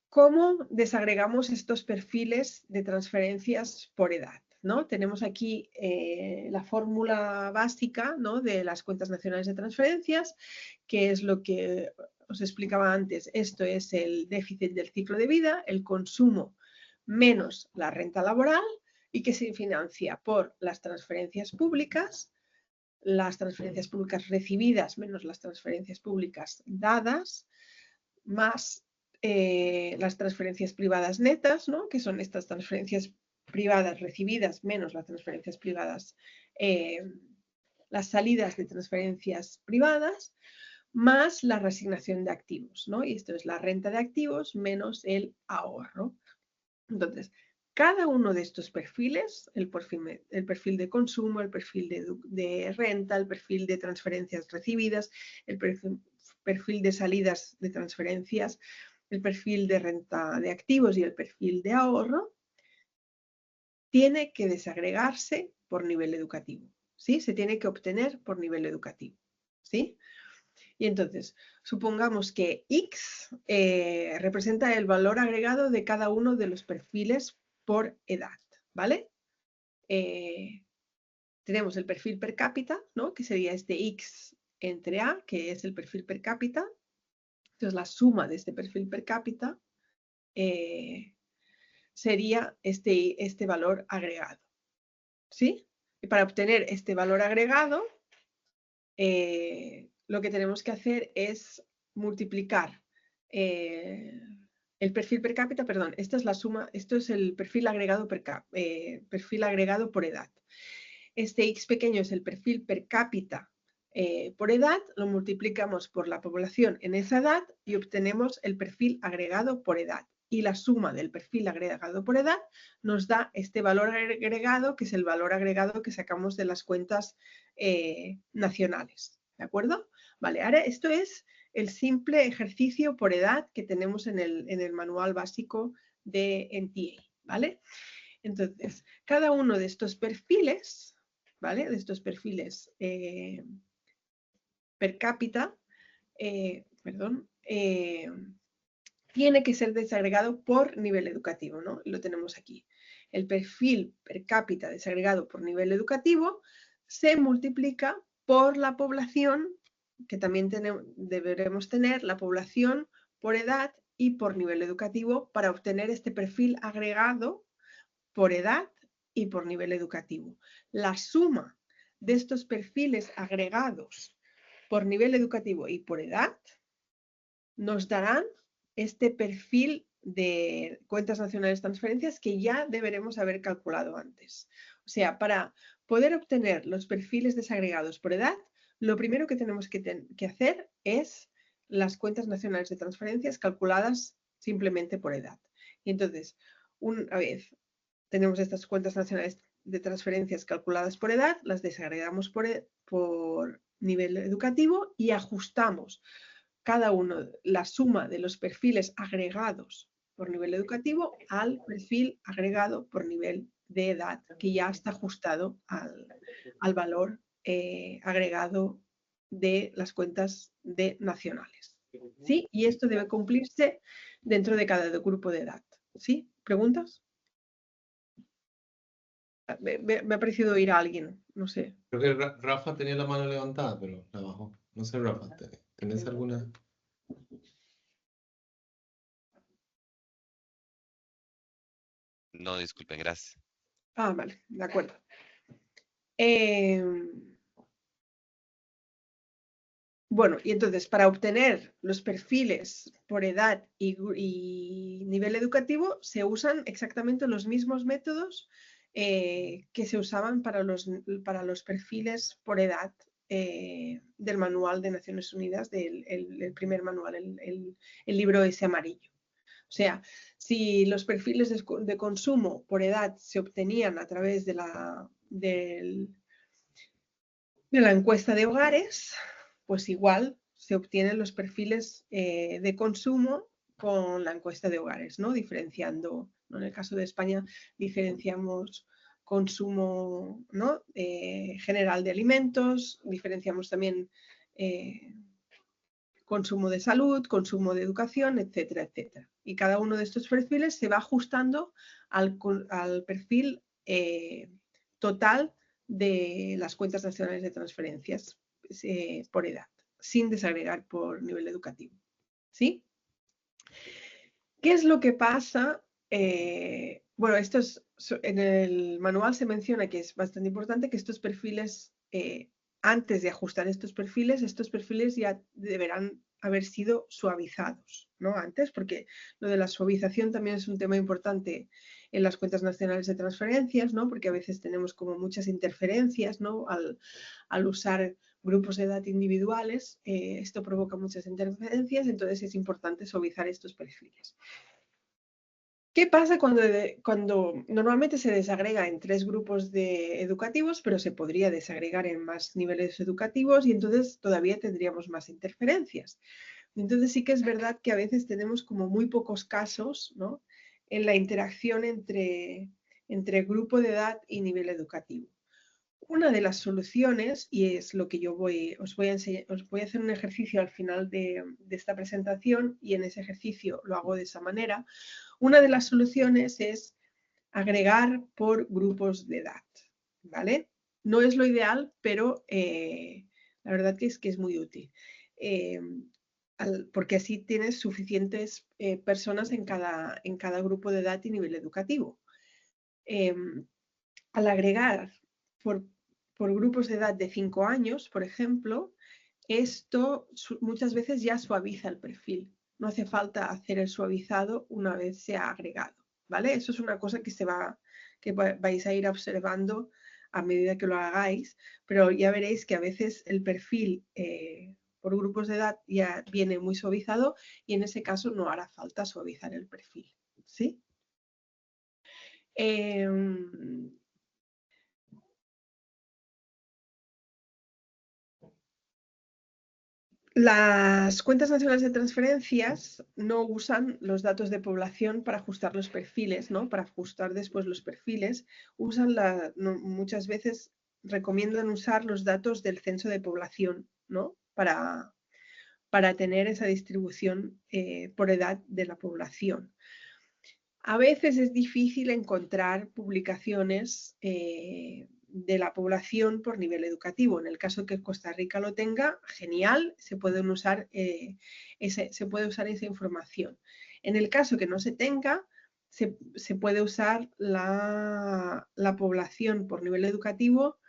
¿cómo desagregamos estos perfiles de transferencias por edad, ¿no? Tenemos aquí la fórmula básica, ¿no? De las cuentas nacionales de transferencias, que es lo que os explicaba antes. Esto es el déficit del ciclo de vida, el consumo menos la renta laboral, y que se financia por las transferencias públicas recibidas menos las transferencias públicas dadas, más las transferencias privadas netas, ¿no? Que son estas transferencias privadas recibidas menos las transferencias privadas, las salidas de transferencias privadas, más la reasignación de activos, ¿no? Y esto es la renta de activos menos el ahorro. Entonces, cada uno de estos perfiles, el perfil de consumo, el perfil de renta, el perfil de transferencias recibidas, el perfil de salidas de transferencias, el perfil de renta de activos y el perfil de ahorro, tiene que desagregarse por nivel educativo, ¿sí? Se tiene que obtener por nivel educativo, ¿sí? Y entonces, supongamos que X representa el valor agregado de cada uno de los perfiles por edad, ¿vale? Tenemos el perfil per cápita, ¿no? Que sería este X entre A, que es el perfil per cápita. Entonces, la suma de este perfil per cápita sería este valor agregado, ¿sí? Y para obtener este valor agregado, lo que tenemos que hacer es multiplicar el perfil per cápita, perdón, esta es la suma, esto es el perfil agregado por edad. Este X pequeño es el perfil per cápita por edad, lo multiplicamos por la población en esa edad y obtenemos el perfil agregado por edad. Y la suma del perfil agregado por edad nos da este valor agregado, que es el valor agregado que sacamos de las cuentas nacionales. ¿De acuerdo? Vale, ahora esto es el simple ejercicio por edad que tenemos en el manual básico de NTA, ¿vale? Entonces, cada uno de estos perfiles, ¿vale? De estos perfiles per cápita, tiene que ser desagregado por nivel educativo, ¿no? Lo tenemos aquí. El perfil per cápita desagregado por nivel educativo se multiplica por la población, que también deberemos tener la población por edad y por nivel educativo para obtener este perfil agregado por edad y por nivel educativo. La suma de estos perfiles agregados por nivel educativo y por edad nos darán este perfil de cuentas nacionales de transferencias que ya deberemos haber calculado antes. O sea, para poder obtener los perfiles desagregados por edad, lo primero que tenemos que hacer es las cuentas nacionales de transferencias calculadas simplemente por edad. Y entonces, una vez tenemos estas cuentas nacionales de transferencias calculadas por edad, las desagregamos por nivel educativo y ajustamos cada uno la suma de los perfiles agregados por nivel educativo al perfil agregado por nivel de edad, que ya está ajustado al valor agregado de las cuentas nacionales. ¿Sí? Y esto debe cumplirse dentro de cada grupo de edad. ¿Sí? ¿Preguntas? Me ha parecido oír a alguien, no sé. Creo que Rafa tenía la mano levantada, pero la bajó. No sé, Rafa, ¿tenés alguna? No, disculpen, gracias. Ah, vale, de acuerdo. Bueno, y entonces para obtener los perfiles por edad y nivel educativo se usan exactamente los mismos métodos que se usaban para los perfiles por edad del manual de Naciones Unidas, el primer manual, el libro ese amarillo. O sea, si los perfiles de consumo por edad se obtenían a través de la encuesta de hogares, pues igual se obtienen los perfiles de consumo con la encuesta de hogares, ¿no? Diferenciando, ¿no? En el caso de España diferenciamos consumo, ¿no? General de alimentos, diferenciamos también consumo de salud, consumo de educación, etcétera, etcétera. Y cada uno de estos perfiles se va ajustando al perfil total de las cuentas nacionales de transferencias por edad, sin desagregar por nivel educativo. ¿Sí? ¿Qué es lo que pasa? Bueno, en el manual se menciona que es bastante importante que estos perfiles, antes de ajustar estos perfiles ya deberán haber sido suavizados, ¿no? Antes, porque lo de la suavización también es un tema importante en las cuentas nacionales de transferencias, ¿no? Porque a veces tenemos como muchas interferencias, ¿no? Al usar grupos de edad individuales, esto provoca muchas interferencias, entonces es importante suavizar estos perfiles. ¿Qué pasa cuando normalmente se desagrega en 3 grupos educativos, pero se podría desagregar en más niveles educativos y entonces todavía tendríamos más interferencias? Entonces sí que es verdad que a veces tenemos como muy pocos casos, ¿no? En la interacción entre grupo de edad y nivel educativo. Una de las soluciones, y es lo que os voy a hacer un ejercicio al final de esta presentación y en ese ejercicio lo hago de esa manera. Una de las soluciones es agregar por grupos de edad, ¿vale? No es lo ideal, pero la verdad que es muy útil. Porque así tienes suficientes personas en cada grupo de edad y nivel educativo. Al agregar por grupos de edad de 5 años, por ejemplo, esto muchas veces ya suaviza el perfil. No hace falta hacer el suavizado una vez se ha agregado, ¿vale? Eso es una cosa que vais a ir observando a medida que lo hagáis, pero ya veréis que a veces el perfil por grupos de edad ya viene muy suavizado y en ese caso no hará falta suavizar el perfil, ¿sí? Las cuentas nacionales de transferencias no usan los datos de población para ajustar los perfiles, ¿no? Para ajustar después los perfiles. Muchas veces recomiendan usar los datos del censo de población, ¿no? Para tener esa distribución por edad de la población. A veces es difícil encontrar publicaciones de la población por nivel educativo. En el caso que Costa Rica lo tenga, genial, se puede usar esa información. En el caso que no se tenga, se puede usar la población por nivel educativo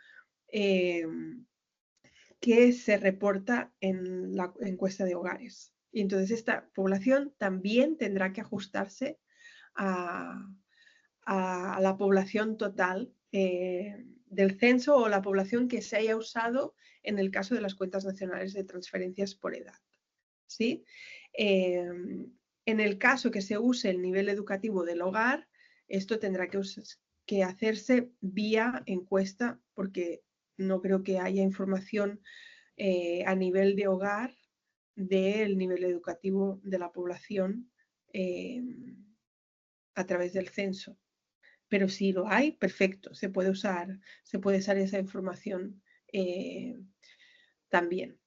que se reporta en la encuesta de hogares, Y entonces esta población también tendrá que ajustarse a la población total del censo o la población que se haya usado en el caso de las cuentas nacionales de transferencias por edad. ¿Sí? En el caso que se use el nivel educativo del hogar, esto tendrá que hacerse vía encuesta, porque no creo que haya información a nivel de hogar del nivel educativo de la población a través del censo. Pero si lo hay, perfecto, se puede usar esa información también.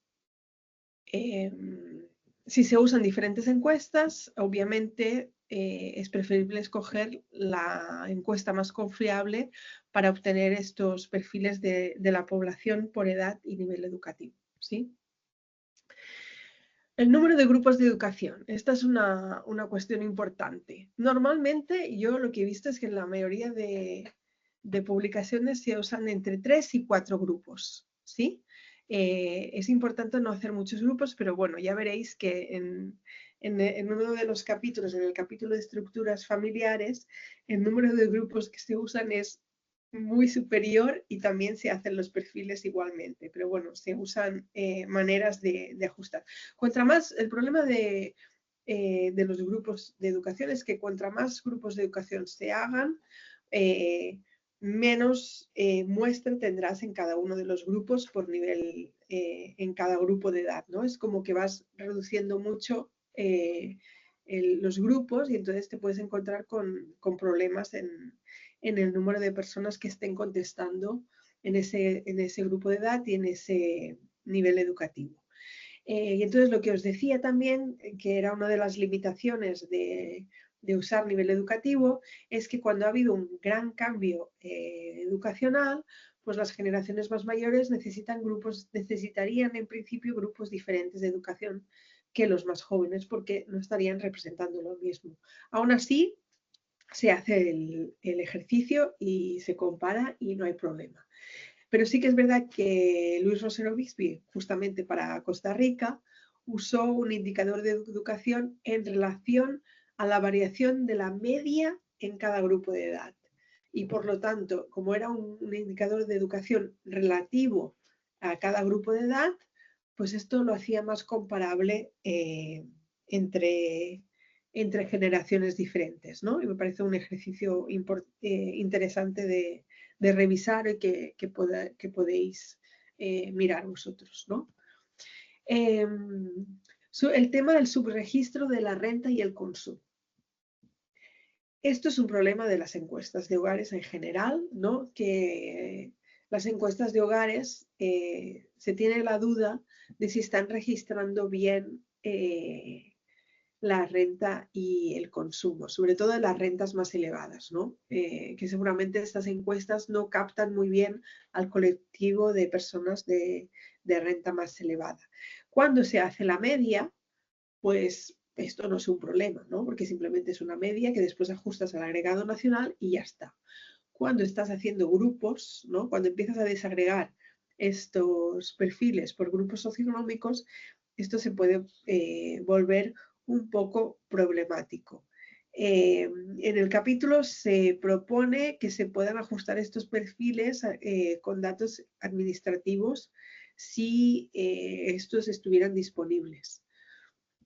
Si se usan diferentes encuestas, obviamente es preferible escoger la encuesta más confiable para obtener estos perfiles de la población por edad y nivel educativo, ¿sí? El número de grupos de educación. Esta es una cuestión importante. Normalmente yo lo que he visto es que en la mayoría de publicaciones se usan entre 3 y 4 grupos, ¿sí? Es importante no hacer muchos grupos, pero bueno, ya veréis que en uno de los capítulos, en el capítulo de estructuras familiares, el número de grupos que se usan es muy superior y también se hacen los perfiles igualmente, pero bueno, se usan maneras de ajustar. El problema de los grupos de educación es que cuanto más grupos de educación se hagan, menos muestra tendrás en cada uno de los grupos por nivel, en cada grupo de edad, ¿no? Es como que vas reduciendo mucho los grupos y entonces te puedes encontrar con problemas en el número de personas que estén contestando en ese grupo de edad y en ese nivel educativo. Y entonces lo que os decía también, que era una de las limitaciones de usar nivel educativo, es que cuando ha habido un gran cambio educacional, pues las generaciones más mayores necesitarían en principio grupos diferentes de educación que los más jóvenes, porque no estarían representando lo mismo. Aún así, se hace el ejercicio y se compara y no hay problema. Pero sí que es verdad que Luis Rosero Bixby, justamente para Costa Rica, usó un indicador de educación en relación a la variación de la media en cada grupo de edad. Y por lo tanto, como era un indicador de educación relativo a cada grupo de edad, pues esto lo hacía más comparable entre generaciones diferentes, ¿no? Y me parece un ejercicio interesante de revisar y que podéis mirar vosotros, ¿no? El tema del subregistro de la renta y el consumo. Esto es un problema de las encuestas de hogares en general, ¿no? Que las encuestas de hogares se tiene la duda de si están registrando bien la renta y el consumo, sobre todo en las rentas más elevadas, ¿no? Que seguramente estas encuestas no captan muy bien al colectivo de personas de renta más elevada. Cuando se hace la media, pues esto no es un problema, ¿no? Porque simplemente es una media que después ajustas al agregado nacional y ya está. Cuando estás haciendo grupos, ¿no? Cuando empiezas a desagregar estos perfiles por grupos socioeconómicos, esto se puede volver un poco problemático. En el capítulo se propone que se puedan ajustar estos perfiles con datos administrativos si estos estuvieran disponibles.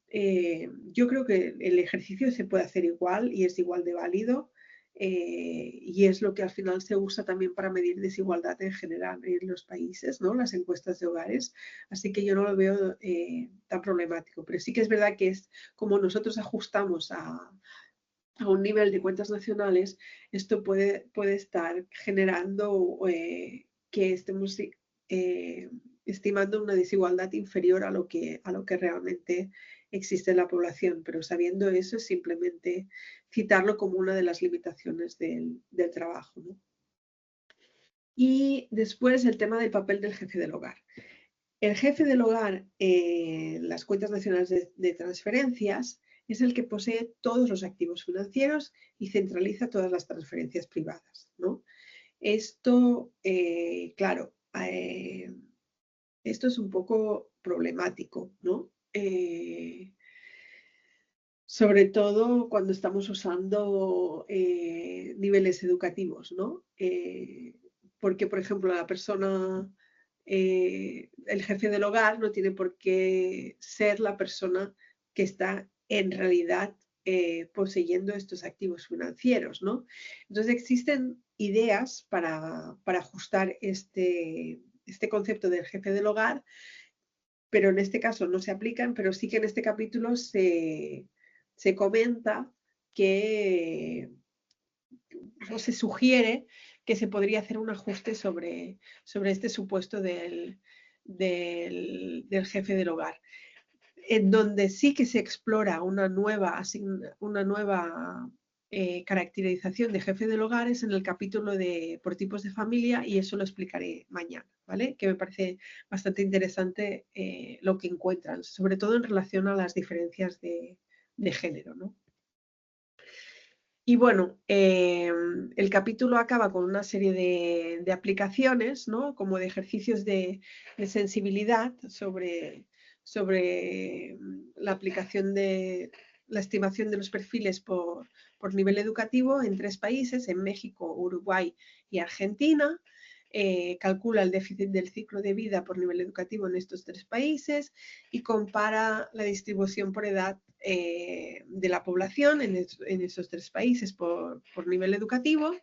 Yo creo que el ejercicio se puede hacer igual y es igual de válido y es lo que al final se usa también para medir desigualdad en general en los países, ¿no? Las encuestas de hogares, así que yo no lo veo tan problemático, pero sí que es verdad que es como nosotros ajustamos a un nivel de cuentas nacionales, esto puede estar generando que estemos estimando una desigualdad inferior a lo que realmente existe en la población, pero sabiendo eso es simplemente citarlo como una de las limitaciones del trabajo, ¿no? Y después el tema del papel del jefe del hogar. El jefe del hogar en las cuentas nacionales de transferencias es el que posee todos los activos financieros y centraliza todas las transferencias privadas, ¿no? Esto, claro, esto es un poco problemático, ¿no? sobre todo cuando estamos usando niveles educativos, ¿no? Porque, por ejemplo, la persona, el jefe del hogar no tiene por qué ser la persona que está en realidad poseyendo estos activos financieros, ¿no? Entonces existen ideas para ajustar este concepto del jefe del hogar, pero en este caso no se aplican, pero sí que en este capítulo se comenta que o se sugiere que se podría hacer un ajuste sobre este supuesto del jefe del hogar, en donde sí que se explora una nueva caracterización de jefe del hogar es en el capítulo de por tipos de familia, y eso lo explicaré mañana, ¿vale? Que me parece bastante interesante lo que encuentran, sobre todo en relación a las diferencias de género, ¿no? Y bueno, el capítulo acaba con una serie de aplicaciones, ¿no? Como de ejercicios de sensibilidad sobre la aplicación de la estimación de los perfiles por nivel educativo en 3 países, en México, Uruguay y Argentina. Calcula el déficit del ciclo de vida por nivel educativo en estos 3 países y compara la distribución por edad de la población en esos 3 países por nivel educativo,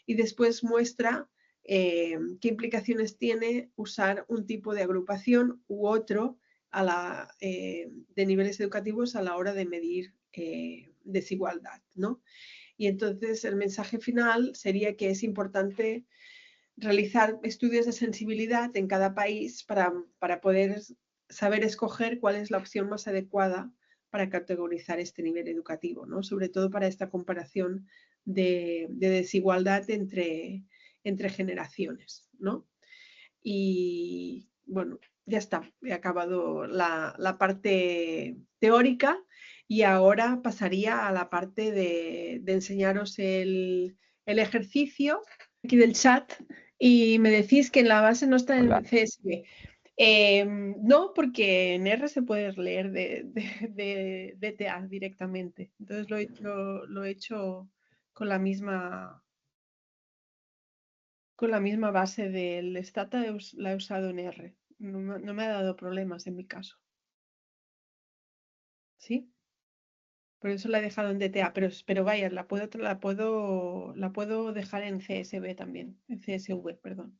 y después muestra qué implicaciones tiene usar un tipo de agrupación u otro de niveles educativos a la hora de medir desigualdad, ¿no? Y entonces el mensaje final sería que es importante realizar estudios de sensibilidad en cada país para poder saber escoger cuál es la opción más adecuada para categorizar este nivel educativo, ¿no? Sobre todo para esta comparación de desigualdad entre generaciones, ¿no? Y bueno, ya está, he acabado la parte teórica, y ahora pasaría a la parte de enseñaros el ejercicio aquí del chat, y me decís que en la base no está en Hola. CSV. No, porque en R se puede leer de DTA directamente. Entonces lo he hecho con la misma base del Stata, la he usado en R. No me ha dado problemas en mi caso. ¿Sí? Por eso la he dejado en DTA, pero vaya, la puedo dejar en CSV también, en CSV, perdón,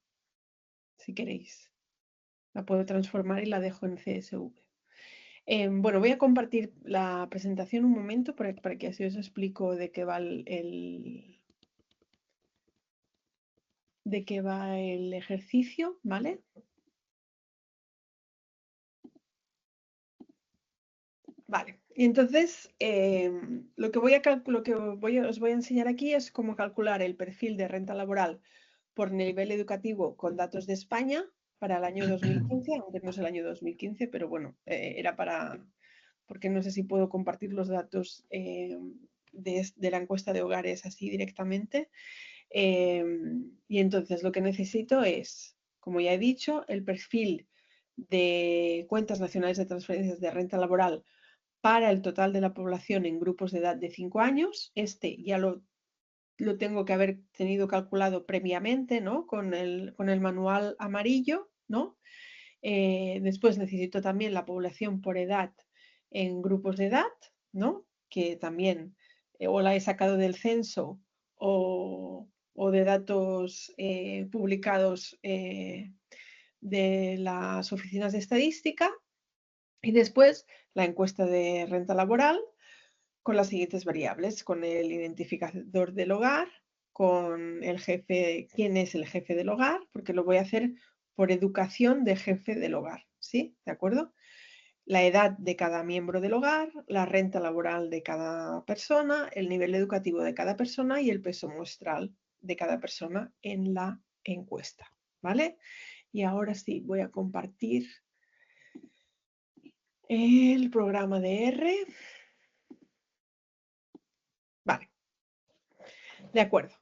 si queréis. La puedo transformar y la dejo en CSV. Bueno, voy a compartir la presentación un momento para que así os explico de qué va el ejercicio, ¿vale? Vale, y entonces lo que os voy a enseñar aquí es cómo calcular el perfil de renta laboral por nivel educativo con datos de España para el año 2015, aunque no es el año 2015, pero bueno, era porque no sé si puedo compartir los datos de la encuesta de hogares así directamente. Y entonces lo que necesito es, como ya he dicho, el perfil de cuentas nacionales de transferencias de renta laboral para el total de la población en grupos de edad de 5 años. Este ya lo tengo que haber tenido calculado previamente, ¿no? Con el manual amarillo, ¿no? Después necesito también la población por edad en grupos de edad, ¿no? Que también o la he sacado del censo o de datos publicados de las oficinas de estadística. Y después la encuesta de renta laboral con las siguientes variables: con el identificador del hogar, con el jefe, quién es el jefe del hogar, porque lo voy a hacer por educación de jefe del hogar, ¿sí? ¿De acuerdo? La edad de cada miembro del hogar, la renta laboral de cada persona, el nivel educativo de cada persona y el peso muestral de cada persona en la encuesta, ¿vale? Y ahora sí, voy a compartir el programa de R. Vale, de acuerdo.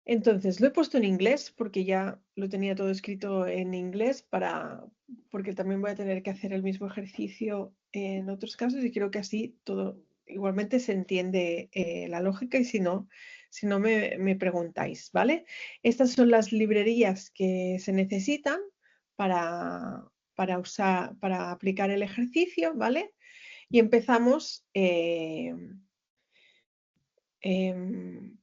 Entonces, lo he puesto en inglés porque ya lo tenía todo escrito en inglés porque también voy a tener que hacer el mismo ejercicio en otros casos y creo que así todo igualmente se entiende la lógica y si no me preguntáis, ¿vale? Estas son las librerías que se necesitan para aplicar el ejercicio, ¿vale? Y empezamos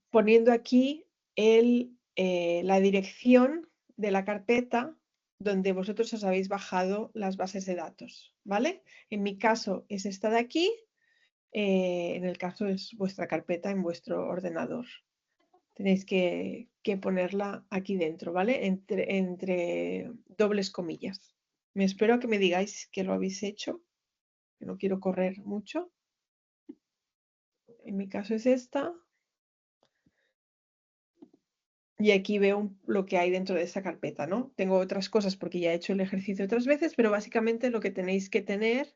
poniendo aquí la dirección de la carpeta donde vosotros os habéis bajado las bases de datos, ¿vale? En mi caso es esta de aquí, en el caso es vuestra carpeta en vuestro ordenador. Tenéis que ponerla aquí dentro, ¿vale? Entre dobles comillas. Me espero a que me digáis que lo habéis hecho, que no quiero correr mucho. En mi caso es esta. Y aquí veo lo que hay dentro de esta carpeta, ¿no? Tengo otras cosas porque ya he hecho el ejercicio otras veces, pero básicamente lo que tenéis que tener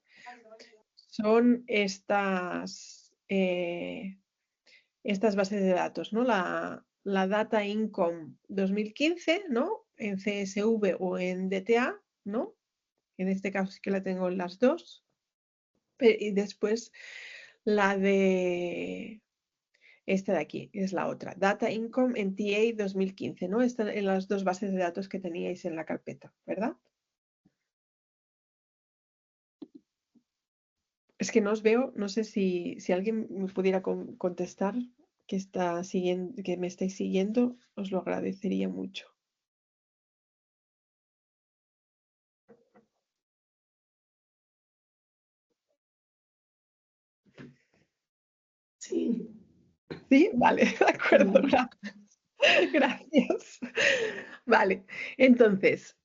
son estas bases de datos, ¿no? La Data Income 2015, ¿no? En CSV o en DTA, ¿no? En este caso sí que la tengo en las dos. Y después la de esta de aquí, es la otra. Data Income en TA 2015, ¿no? Están en las dos bases de datos que teníais en la carpeta, ¿verdad? Es que no os veo, no sé si alguien me pudiera contestar que me estáis siguiendo, os lo agradecería mucho. Sí. Sí, vale, de acuerdo, gracias. Vale, entonces,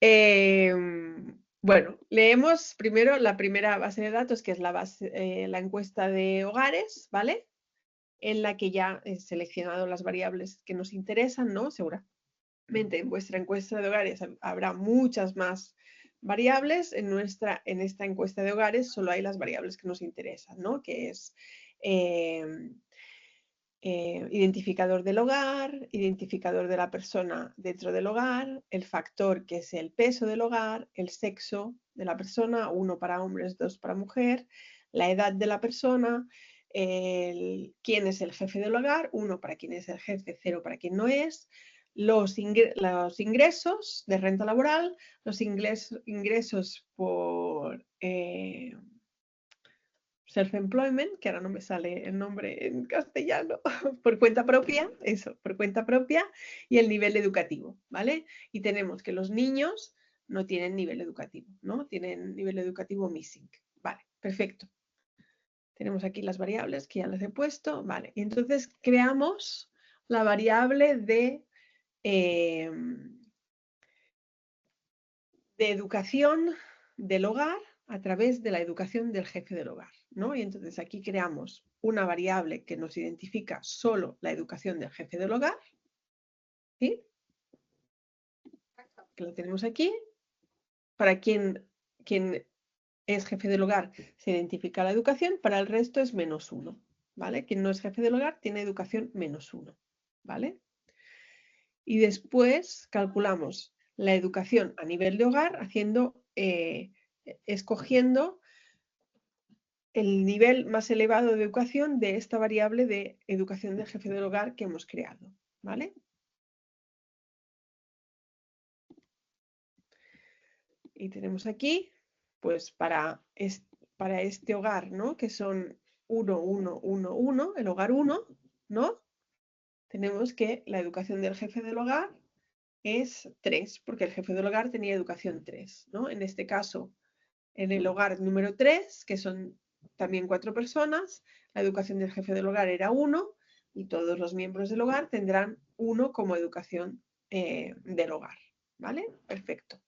bueno, leemos primero la primera base de datos, que es la encuesta de hogares, ¿vale? En la que ya he seleccionado las variables que nos interesan, ¿no? Seguramente en vuestra encuesta de hogares habrá muchas más variables. En esta encuesta de hogares solo hay las variables que nos interesan, ¿no? Que es identificador del hogar, identificador de la persona dentro del hogar, el factor que es el peso del hogar, el sexo de la persona, 1 para hombres, 2 para mujer, la edad de la persona, quién es el jefe del hogar, 1 para quien es el jefe, 0 para quien no es, los ingresos de renta laboral, los ingresos por self-employment, que ahora no me sale el nombre en castellano, por cuenta propia, eso, por cuenta propia, y el nivel educativo, ¿vale? Y tenemos que los niños no tienen nivel educativo, ¿no? Tienen nivel educativo missing. Vale, perfecto. Tenemos aquí las variables que ya las he puesto, vale. Y entonces creamos la variable de educación del hogar a través de la educación del jefe del hogar, ¿no? Y entonces aquí creamos una variable que nos identifica solo la educación del jefe del hogar, ¿sí? Que la tenemos aquí. Para quien es jefe del hogar se identifica la educación, para el resto es -1, ¿vale? Quien no es jefe del hogar tiene educación -1, ¿vale? Y después calculamos la educación a nivel de hogar escogiendo el nivel más elevado de educación de esta variable de educación del jefe del hogar que hemos creado, ¿vale? Y tenemos aquí, pues para este hogar, ¿no? Que son 1, 1, 1, 1, el hogar 1, ¿no? Tenemos que la educación del jefe del hogar es 3, porque el jefe del hogar tenía educación 3, ¿no? En este caso, en el hogar número 3, que son también 4 personas, la educación del jefe del hogar era 1 y todos los miembros del hogar tendrán 1 como educación del hogar, ¿vale? Perfecto.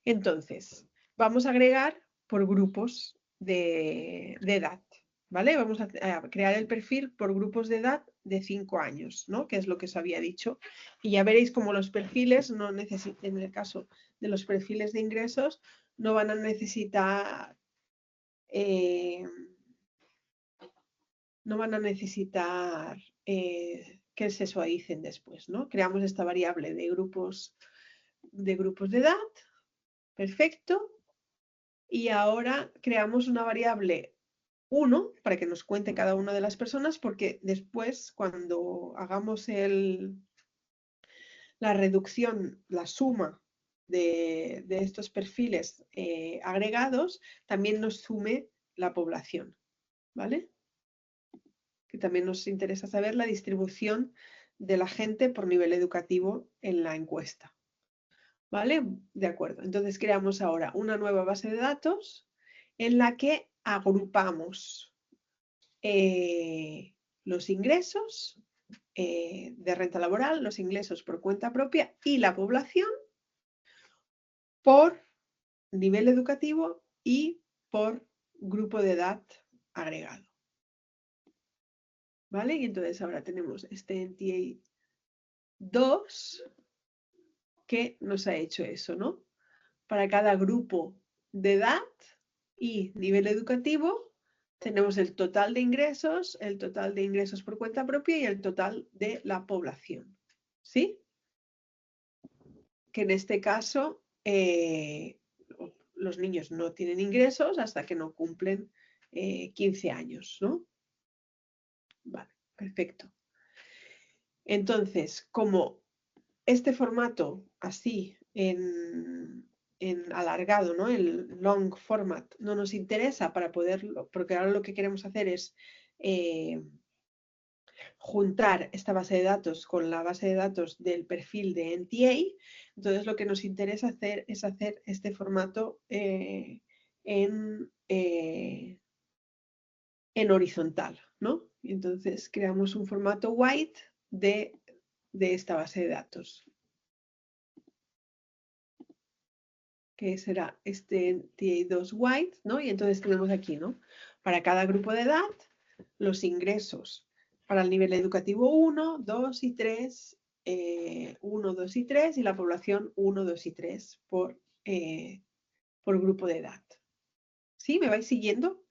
Entonces, vamos a agregar por grupos de edad, ¿vale? Vamos a crear el perfil por grupos de edad de 5 años, ¿no? Que es lo que os había dicho. Y ya veréis cómo los perfiles no necesitan, en el caso de los perfiles de ingresos, no van a necesitar que se suavicen después, ¿no? Creamos esta variable de grupos de edad. Perfecto. Y ahora creamos una variable 1 para que nos cuente cada una de las personas, porque después cuando hagamos la reducción, la suma de estos perfiles agregados, también nos sume la población, ¿vale? Que también nos interesa saber la distribución de la gente por nivel educativo en la encuesta. ¿Vale? De acuerdo. Entonces creamos ahora una nueva base de datos en la que agrupamos los ingresos de renta laboral, los ingresos por cuenta propia y la población por nivel educativo y por grupo de edad agregado. ¿Vale? Y entonces ahora tenemos este NTA 2 que nos ha hecho eso, ¿no? Para cada grupo de edad y nivel educativo tenemos el total de ingresos por cuenta propia y el total de la población. ¿Sí? Que en este caso los niños no tienen ingresos hasta que no cumplen 15 años, ¿no? Vale, perfecto. Entonces, como este formato así en alargado, ¿no? El long format no nos interesa para poderlo, porque ahora lo que queremos hacer es juntar esta base de datos con la base de datos del perfil de NTA. Entonces lo que nos interesa hacer es hacer este formato en horizontal, ¿no? Entonces creamos un formato white de esta base de datos, que será este NTA2 white, ¿no? Y entonces tenemos aquí, ¿no? Para cada grupo de edad, los ingresos para el nivel educativo 1, 2 y 3, 1, 2 y 3, y la población 1, 2 y 3 por grupo de edad. ¿Sí? ¿Me vais siguiendo?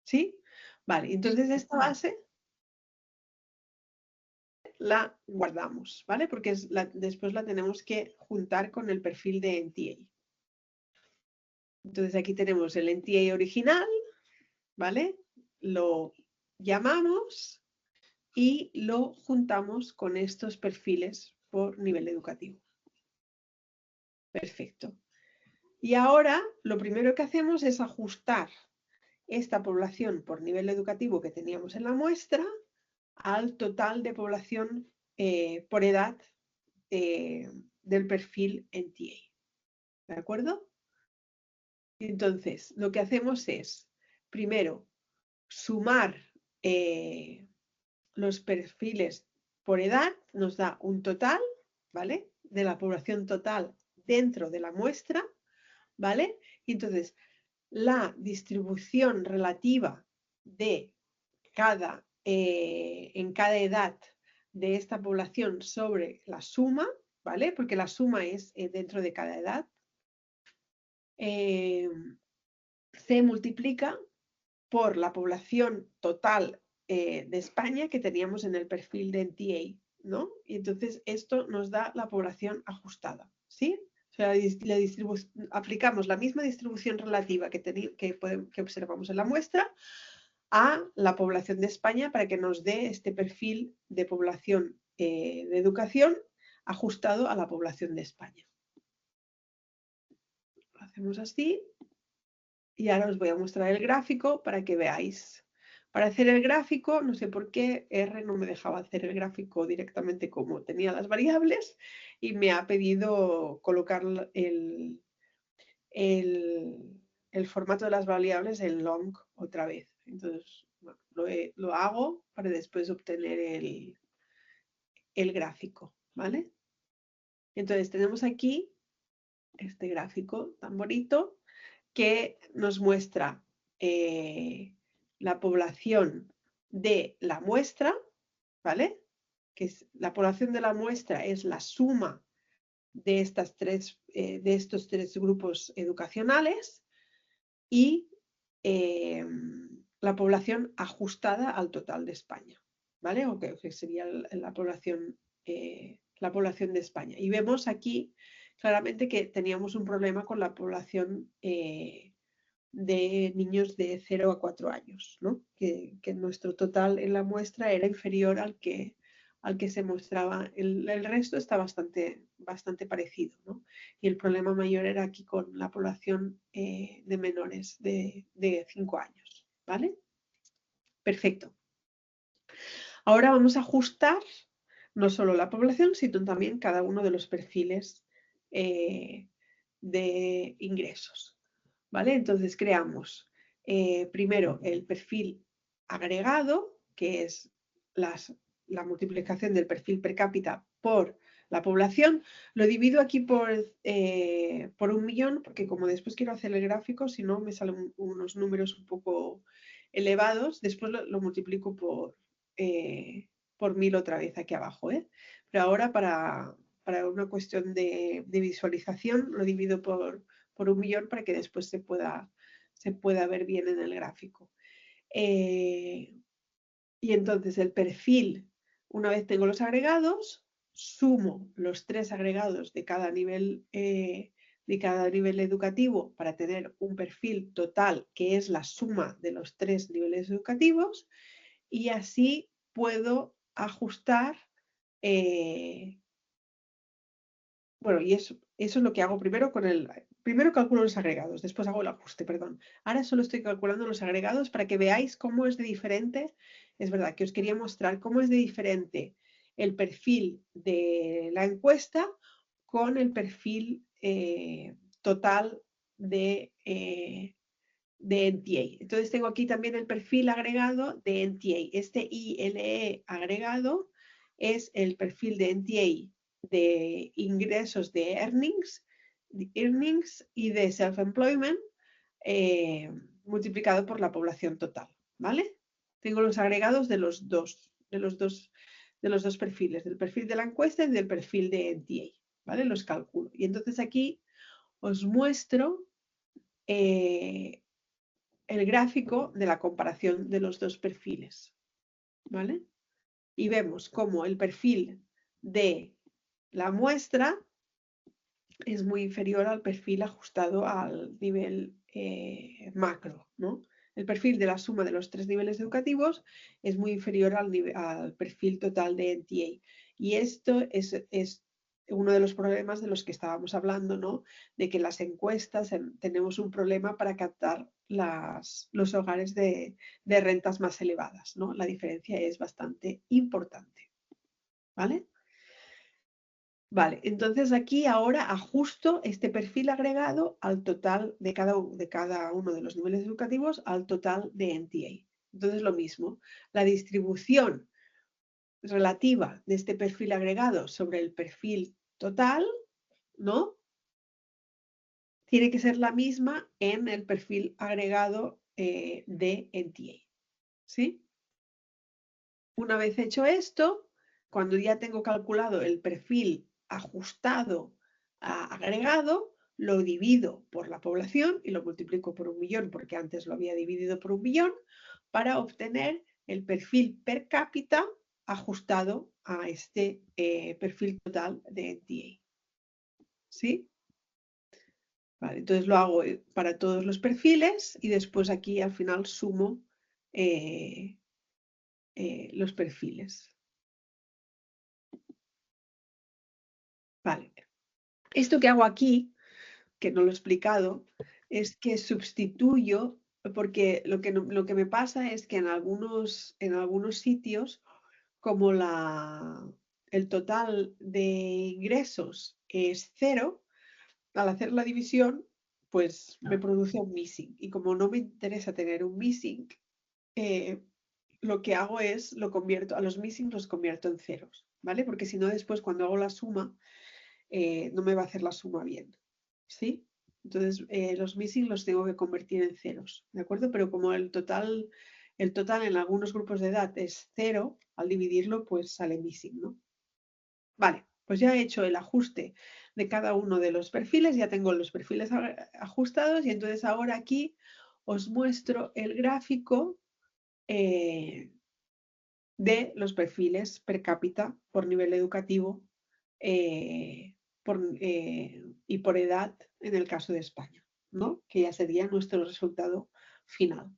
¿Sí? Vale, entonces esta base la guardamos, ¿vale? Porque después la tenemos que juntar con el perfil de NTA. Entonces aquí tenemos el NTA original, ¿vale? Lo llamamos y lo juntamos con estos perfiles por nivel educativo. Perfecto. Y ahora lo primero que hacemos es ajustar esta población por nivel educativo que teníamos en la muestra al total de población por edad del perfil NTA. ¿De acuerdo? Entonces, lo que hacemos es, primero, sumar los perfiles por edad, nos da un total, ¿vale? De la población total dentro de la muestra, ¿vale? Y entonces, la distribución relativa de en cada edad de esta población sobre la suma, ¿vale? Porque la suma es dentro de cada edad, se multiplica por la población total de España que teníamos en el perfil de NTA, ¿no? Y entonces esto nos da la población ajustada, ¿sí? O sea, aplicamos la misma distribución relativa que observamos en la muestra a la población de España para que nos dé este perfil de población de educación ajustado a la población de España. Lo hacemos así. Y ahora os voy a mostrar el gráfico para que veáis. Para hacer el gráfico, no sé por qué R no me dejaba hacer el gráfico directamente como tenía las variables y me ha pedido colocar el formato de las variables en long otra vez. Entonces, bueno, lo hago para después obtener el gráfico, ¿vale? Entonces tenemos aquí este gráfico tan bonito que nos muestra la población de la muestra, ¿vale? Que la población de la muestra es la suma de estos tres grupos educacionales y la población ajustada al total de España, ¿vale? O que sería la población de España. Y vemos aquí claramente que teníamos un problema con la población de niños de 0 a 4 años, ¿no? Que nuestro total en la muestra era inferior al que se mostraba. El resto está bastante parecido, ¿no? Y el problema mayor era aquí con la población de menores de 5 años, ¿vale? Perfecto. Ahora vamos a ajustar no solo la población, sino también cada uno de los perfiles de ingresos, ¿vale? Entonces creamos primero el perfil agregado, que es la multiplicación del perfil per cápita por la población. Lo divido aquí por 1.000.000, porque como después quiero hacer el gráfico, si no me salen unos números un poco elevados, después lo multiplico por 1.000 otra vez aquí abajo, ¿eh? Pero ahora para una cuestión de visualización lo divido por 1.000.000 para que después se pueda ver bien en el gráfico. Y entonces el perfil, una vez tengo los agregados, sumo los 3 agregados de cada nivel educativo para tener un perfil total que es la suma de los 3 niveles educativos, y así puedo ajustar. Bueno, y eso es lo que hago primero primero calculo los agregados, después hago el ajuste, perdón. Ahora solo estoy calculando los agregados para que veáis cómo es de diferente. Es verdad que os quería mostrar cómo es de diferente el perfil de la encuesta con el perfil total de NTA. Entonces tengo aquí también el perfil agregado de NTA. Este ILE agregado es el perfil de NTA de ingresos de earnings y de self-employment multiplicado por la población total, ¿vale? Tengo los agregados de los dos perfiles, del perfil de la encuesta y del perfil de NTA, ¿vale? Los calculo. Y entonces aquí os muestro el gráfico de la comparación de los dos perfiles, ¿vale? Y vemos cómo el perfil de la muestra es muy inferior al perfil ajustado al nivel macro, ¿no? El perfil de la suma de los 3 niveles educativos es muy inferior al perfil total de NTA. Y esto es uno de los problemas de los que estábamos hablando, ¿no? De que las encuestas tenemos un problema para captar los hogares de rentas más elevadas, ¿no? La diferencia es bastante importante, ¿vale? Vale, entonces aquí ahora ajusto este perfil agregado al total de cada uno de los niveles educativos al total de NTA. Entonces lo mismo, la distribución relativa de este perfil agregado sobre el perfil total, ¿no? Tiene que ser la misma en el perfil agregado de NTA, ¿sí? Una vez hecho esto, cuando ya tengo calculado el perfil ajustado agregado, lo divido por la población y lo multiplico por 1.000.000, porque antes lo había dividido por 1.000.000, para obtener el perfil per cápita ajustado a este perfil total de NTA. ¿Sí? Vale, entonces lo hago para todos los perfiles y después aquí al final sumo los perfiles. Vale. Esto que hago aquí, que no lo he explicado, es que sustituyo, porque lo que me pasa es que en algunos sitios, como el total de ingresos es 0, al hacer la división, pues me produce un missing. Y como no me interesa tener un missing, lo que hago es a los missing los convierto en ceros, ¿vale? Porque si no, después cuando hago la suma, no me va a hacer la suma bien, ¿sí? Entonces, los missing los tengo que convertir en ceros, ¿de acuerdo? Pero como el total en algunos grupos de edad es 0, al dividirlo, pues sale missing, ¿no? Vale, pues ya he hecho el ajuste de cada uno de los perfiles, ya tengo los perfiles ajustados y entonces ahora aquí os muestro el gráfico de los perfiles per cápita por nivel educativo y por edad en el caso de España, ¿no? Que ya sería nuestro resultado final.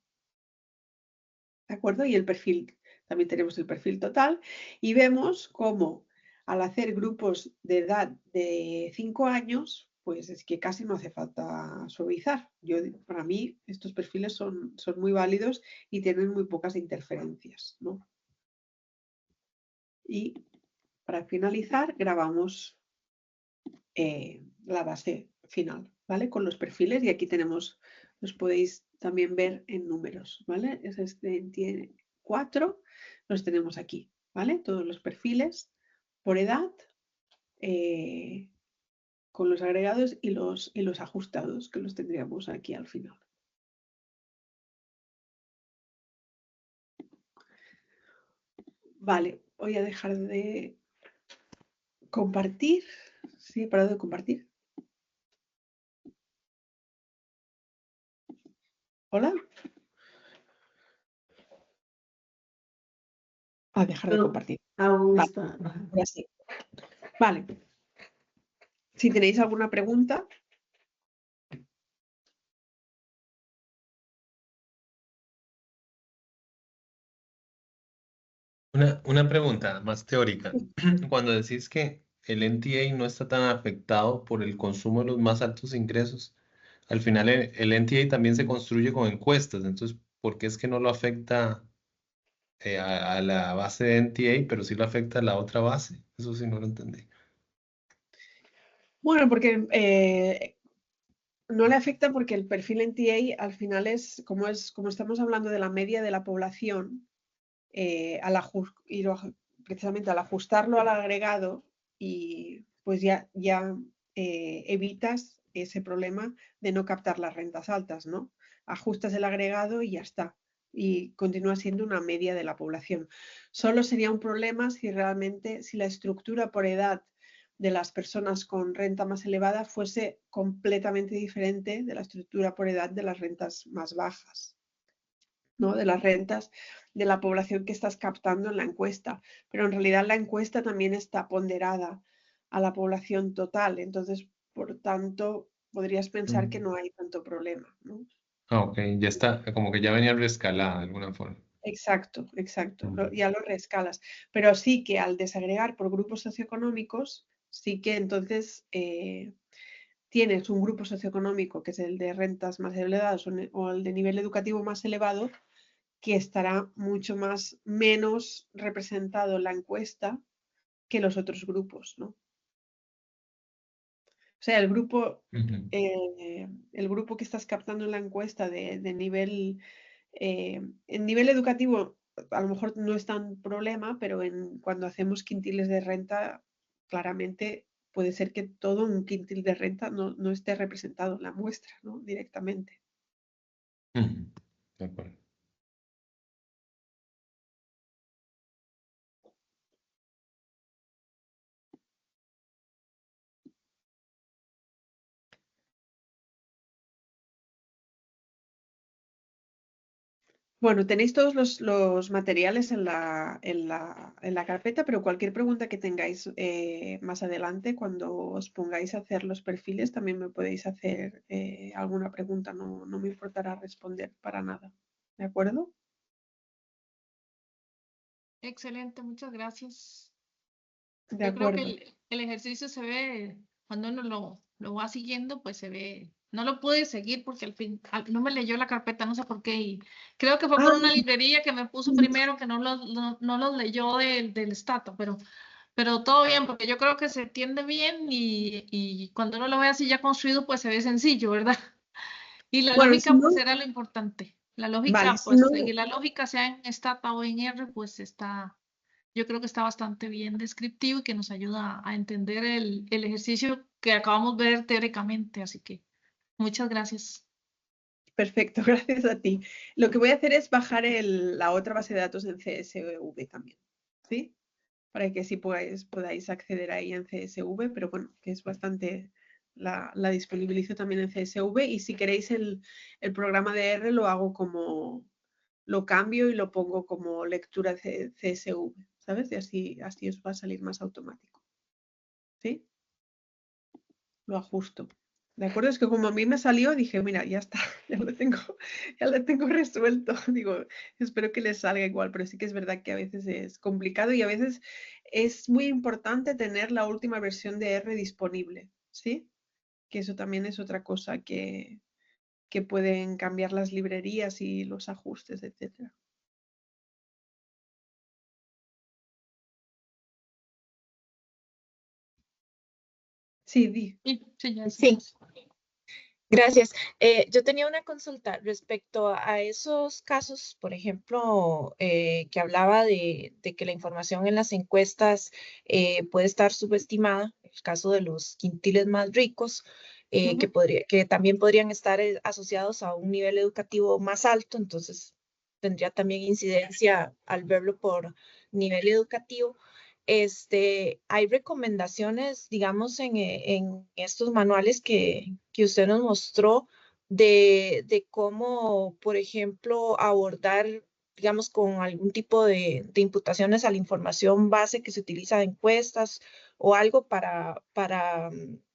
¿De acuerdo? Y el perfil, también tenemos el perfil total y vemos cómo al hacer grupos de edad de 5 años, pues es que casi no hace falta suavizar. Para mí estos perfiles son muy válidos y tienen muy pocas interferencias, ¿no? Y para finalizar grabamos la base final, ¿vale? Con los perfiles y aquí tenemos, los podéis también ver en números, ¿vale? Tiene 4, los tenemos aquí, ¿vale? Todos los perfiles por edad, con los agregados y los ajustados, que los tendríamos aquí al final. Vale, voy a dejar de compartir. Sí, he parado de compartir. Hola. A dejar de compartir. Aún Vale, está. ahora sí. Vale. Si tenéis alguna pregunta. Una pregunta más teórica. Cuando decís que el NTA no está tan afectado por el consumo de los más altos ingresos, al final el NTA también se construye con encuestas. Entonces, ¿por qué es que no lo afecta a la base de NTA, pero sí lo afecta a la otra base? Eso sí no lo entendí. Bueno, porque no le afecta porque el perfil NTA al final como estamos hablando de la media de la población, precisamente al ajustarlo al agregado, y pues ya evitas ese problema de no captar las rentas altas, ¿no? Ajustas el agregado y ya está. Y continúa siendo una media de la población. Solo sería un problema si la estructura por edad de las personas con renta más elevada fuese completamente diferente de la estructura por edad de las rentas más bajas, ¿no? De las rentas de la población que estás captando en la encuesta. Pero en realidad la encuesta también está ponderada a la población total. Entonces, por tanto, podrías pensar que no hay tanto problema, ¿no? Ok, ya está, como que ya venía reescalada de alguna forma. Exacto, ya lo reescalas. Pero sí que al desagregar por grupos socioeconómicos, sí que entonces tienes un grupo socioeconómico que es el de rentas más elevadas o el de nivel educativo más elevado, que estará menos representado en la encuesta que los otros grupos, ¿no? O sea, el grupo que estás captando en la encuesta en nivel educativo a lo mejor no es tan problema, pero cuando hacemos quintiles de renta, claramente puede ser que todo un quintil de renta no esté representado en la muestra, ¿no? Directamente. De acuerdo. Bueno, tenéis todos los materiales en la carpeta, pero cualquier pregunta que tengáis más adelante, cuando os pongáis a hacer los perfiles, también me podéis hacer alguna pregunta, no me importará responder para nada. ¿De acuerdo? Excelente, muchas gracias. De Yo creo acuerdo. que el ejercicio se ve, cuando uno lo va siguiendo, pues se ve. No lo pude seguir porque al fin no me leyó la carpeta, no sé por qué. Y creo que fue por una librería que me puso primero que no los leyó del Stata, pero todo bien, porque yo creo que se entiende bien y cuando uno lo ve así ya construido, pues se ve sencillo, ¿verdad? Y la Bueno, lógica, si no, pues era lo importante. La lógica, vale, si pues, no, seguir la lógica, sea en Stata o en R, pues yo creo que está bastante bien descriptivo y que nos ayuda a entender el ejercicio que acabamos de ver teóricamente. Así que muchas gracias. perfecto, gracias a ti. Lo que voy a hacer es bajar la otra base de datos en CSV también, ¿sí? Para que así podáis acceder ahí en CSV, pero bueno, que es bastante, la disponibilizo también en CSV, y si queréis el programa de R lo cambio y lo pongo como lectura CSV, ¿sabes? Y así os va a salir más automático, ¿sí? Lo ajusto. ¿De acuerdo? Es que como a mí me salió, dije, mira, ya está, ya lo tengo resuelto. Digo, espero que les salga igual, pero sí que es verdad que a veces es complicado y a veces es muy importante tener la última versión de R disponible, ¿sí? Que eso también es otra cosa que pueden cambiar las librerías y los ajustes, etcétera. Sí, di. Sí, ya Sí. Gracias. Yo tenía una consulta respecto a esos casos, por ejemplo, que hablaba de que la información en las encuestas puede estar subestimada, el caso de los quintiles más ricos, que también podrían estar asociados a un nivel educativo más alto, entonces tendría también incidencia al verlo por nivel educativo. Hay recomendaciones, digamos, en estos manuales que usted nos mostró de cómo, por ejemplo, abordar, digamos, con algún tipo de imputaciones a la información base que se utiliza de encuestas o algo para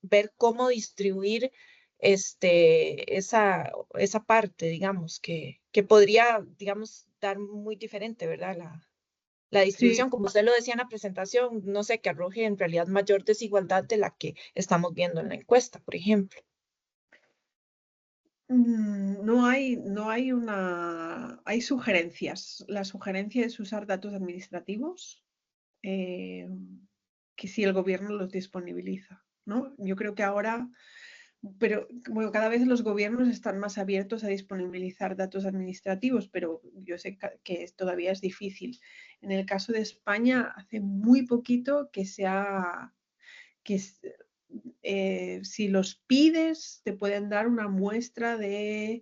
ver cómo distribuir esa parte, digamos, que podría, digamos, dar muy diferente, ¿verdad? La distribución, Sí. como usted lo decía en la presentación, no sé, que arroje en realidad mayor desigualdad de la que estamos viendo en la encuesta, por ejemplo. No hay hay sugerencias. La sugerencia es usar datos administrativos que si el gobierno los disponibiliza, ¿no? Yo creo que ahora, pero bueno, cada vez los gobiernos están más abiertos a disponibilizar datos administrativos, pero yo sé que todavía es difícil. En el caso de España, hace muy poquito que si los pides, te pueden dar una muestra de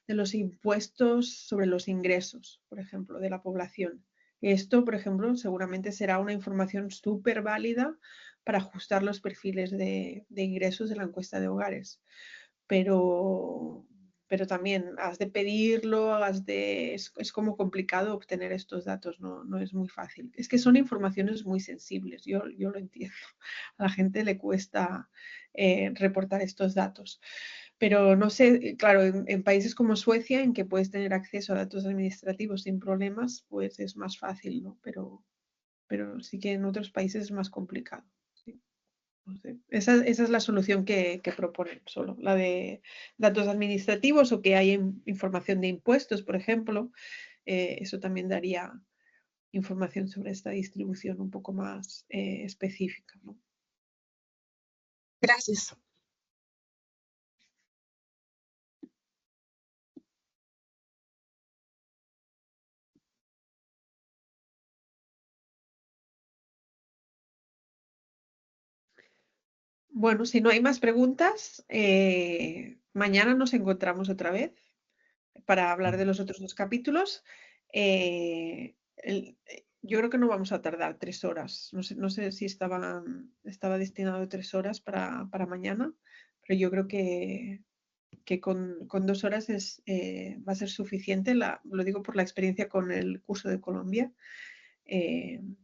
los impuestos sobre los ingresos, por ejemplo, de la población. Esto, por ejemplo, seguramente será una información súper válida para ajustar los perfiles de ingresos de la encuesta de hogares. Pero también has de pedirlo, es como complicado obtener estos datos, no es muy fácil. Es que son informaciones muy sensibles, yo lo entiendo. A la gente le cuesta reportar estos datos. Pero no sé, claro, en países como Suecia, en que puedes tener acceso a datos administrativos sin problemas, pues es más fácil, ¿no? Pero sí que en otros países es más complicado. Sí. No sé. Esa es la solución que proponen solo, la de datos administrativos o que hay información de impuestos, por ejemplo. Eso también daría información sobre esta distribución un poco más específica, ¿no? Gracias. Bueno, si no hay más preguntas, mañana nos encontramos otra vez para hablar de los otros 2 capítulos. Yo creo que no vamos a tardar 3 horas. No sé si estaba destinado 3 horas para mañana, pero yo creo que con 2 horas va a ser suficiente. Lo digo por la experiencia con el curso de Colombia.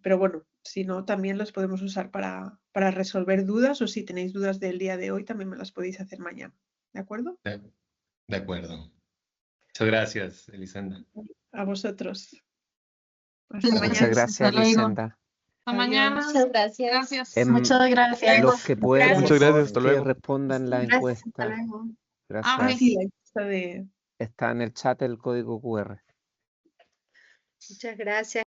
Pero bueno, si no, también los podemos usar para resolver dudas o si tenéis dudas del día de hoy, también me las podéis hacer mañana. ¿De acuerdo? De acuerdo. Muchas gracias, Elisenda. A vosotros. Sí, Hasta Muchas mañana. gracias, hasta luego. Elisenda. Hasta mañana. Muchas gracias. Gracias. Muchas gracias. Los que pueden, por Muchas gracias, favor, hasta que luego. respondan la Gracias, hasta encuesta. luego. Ah, Gracias. ok. Sí, la encuesta de... Está en el chat el código QR. Muchas gracias.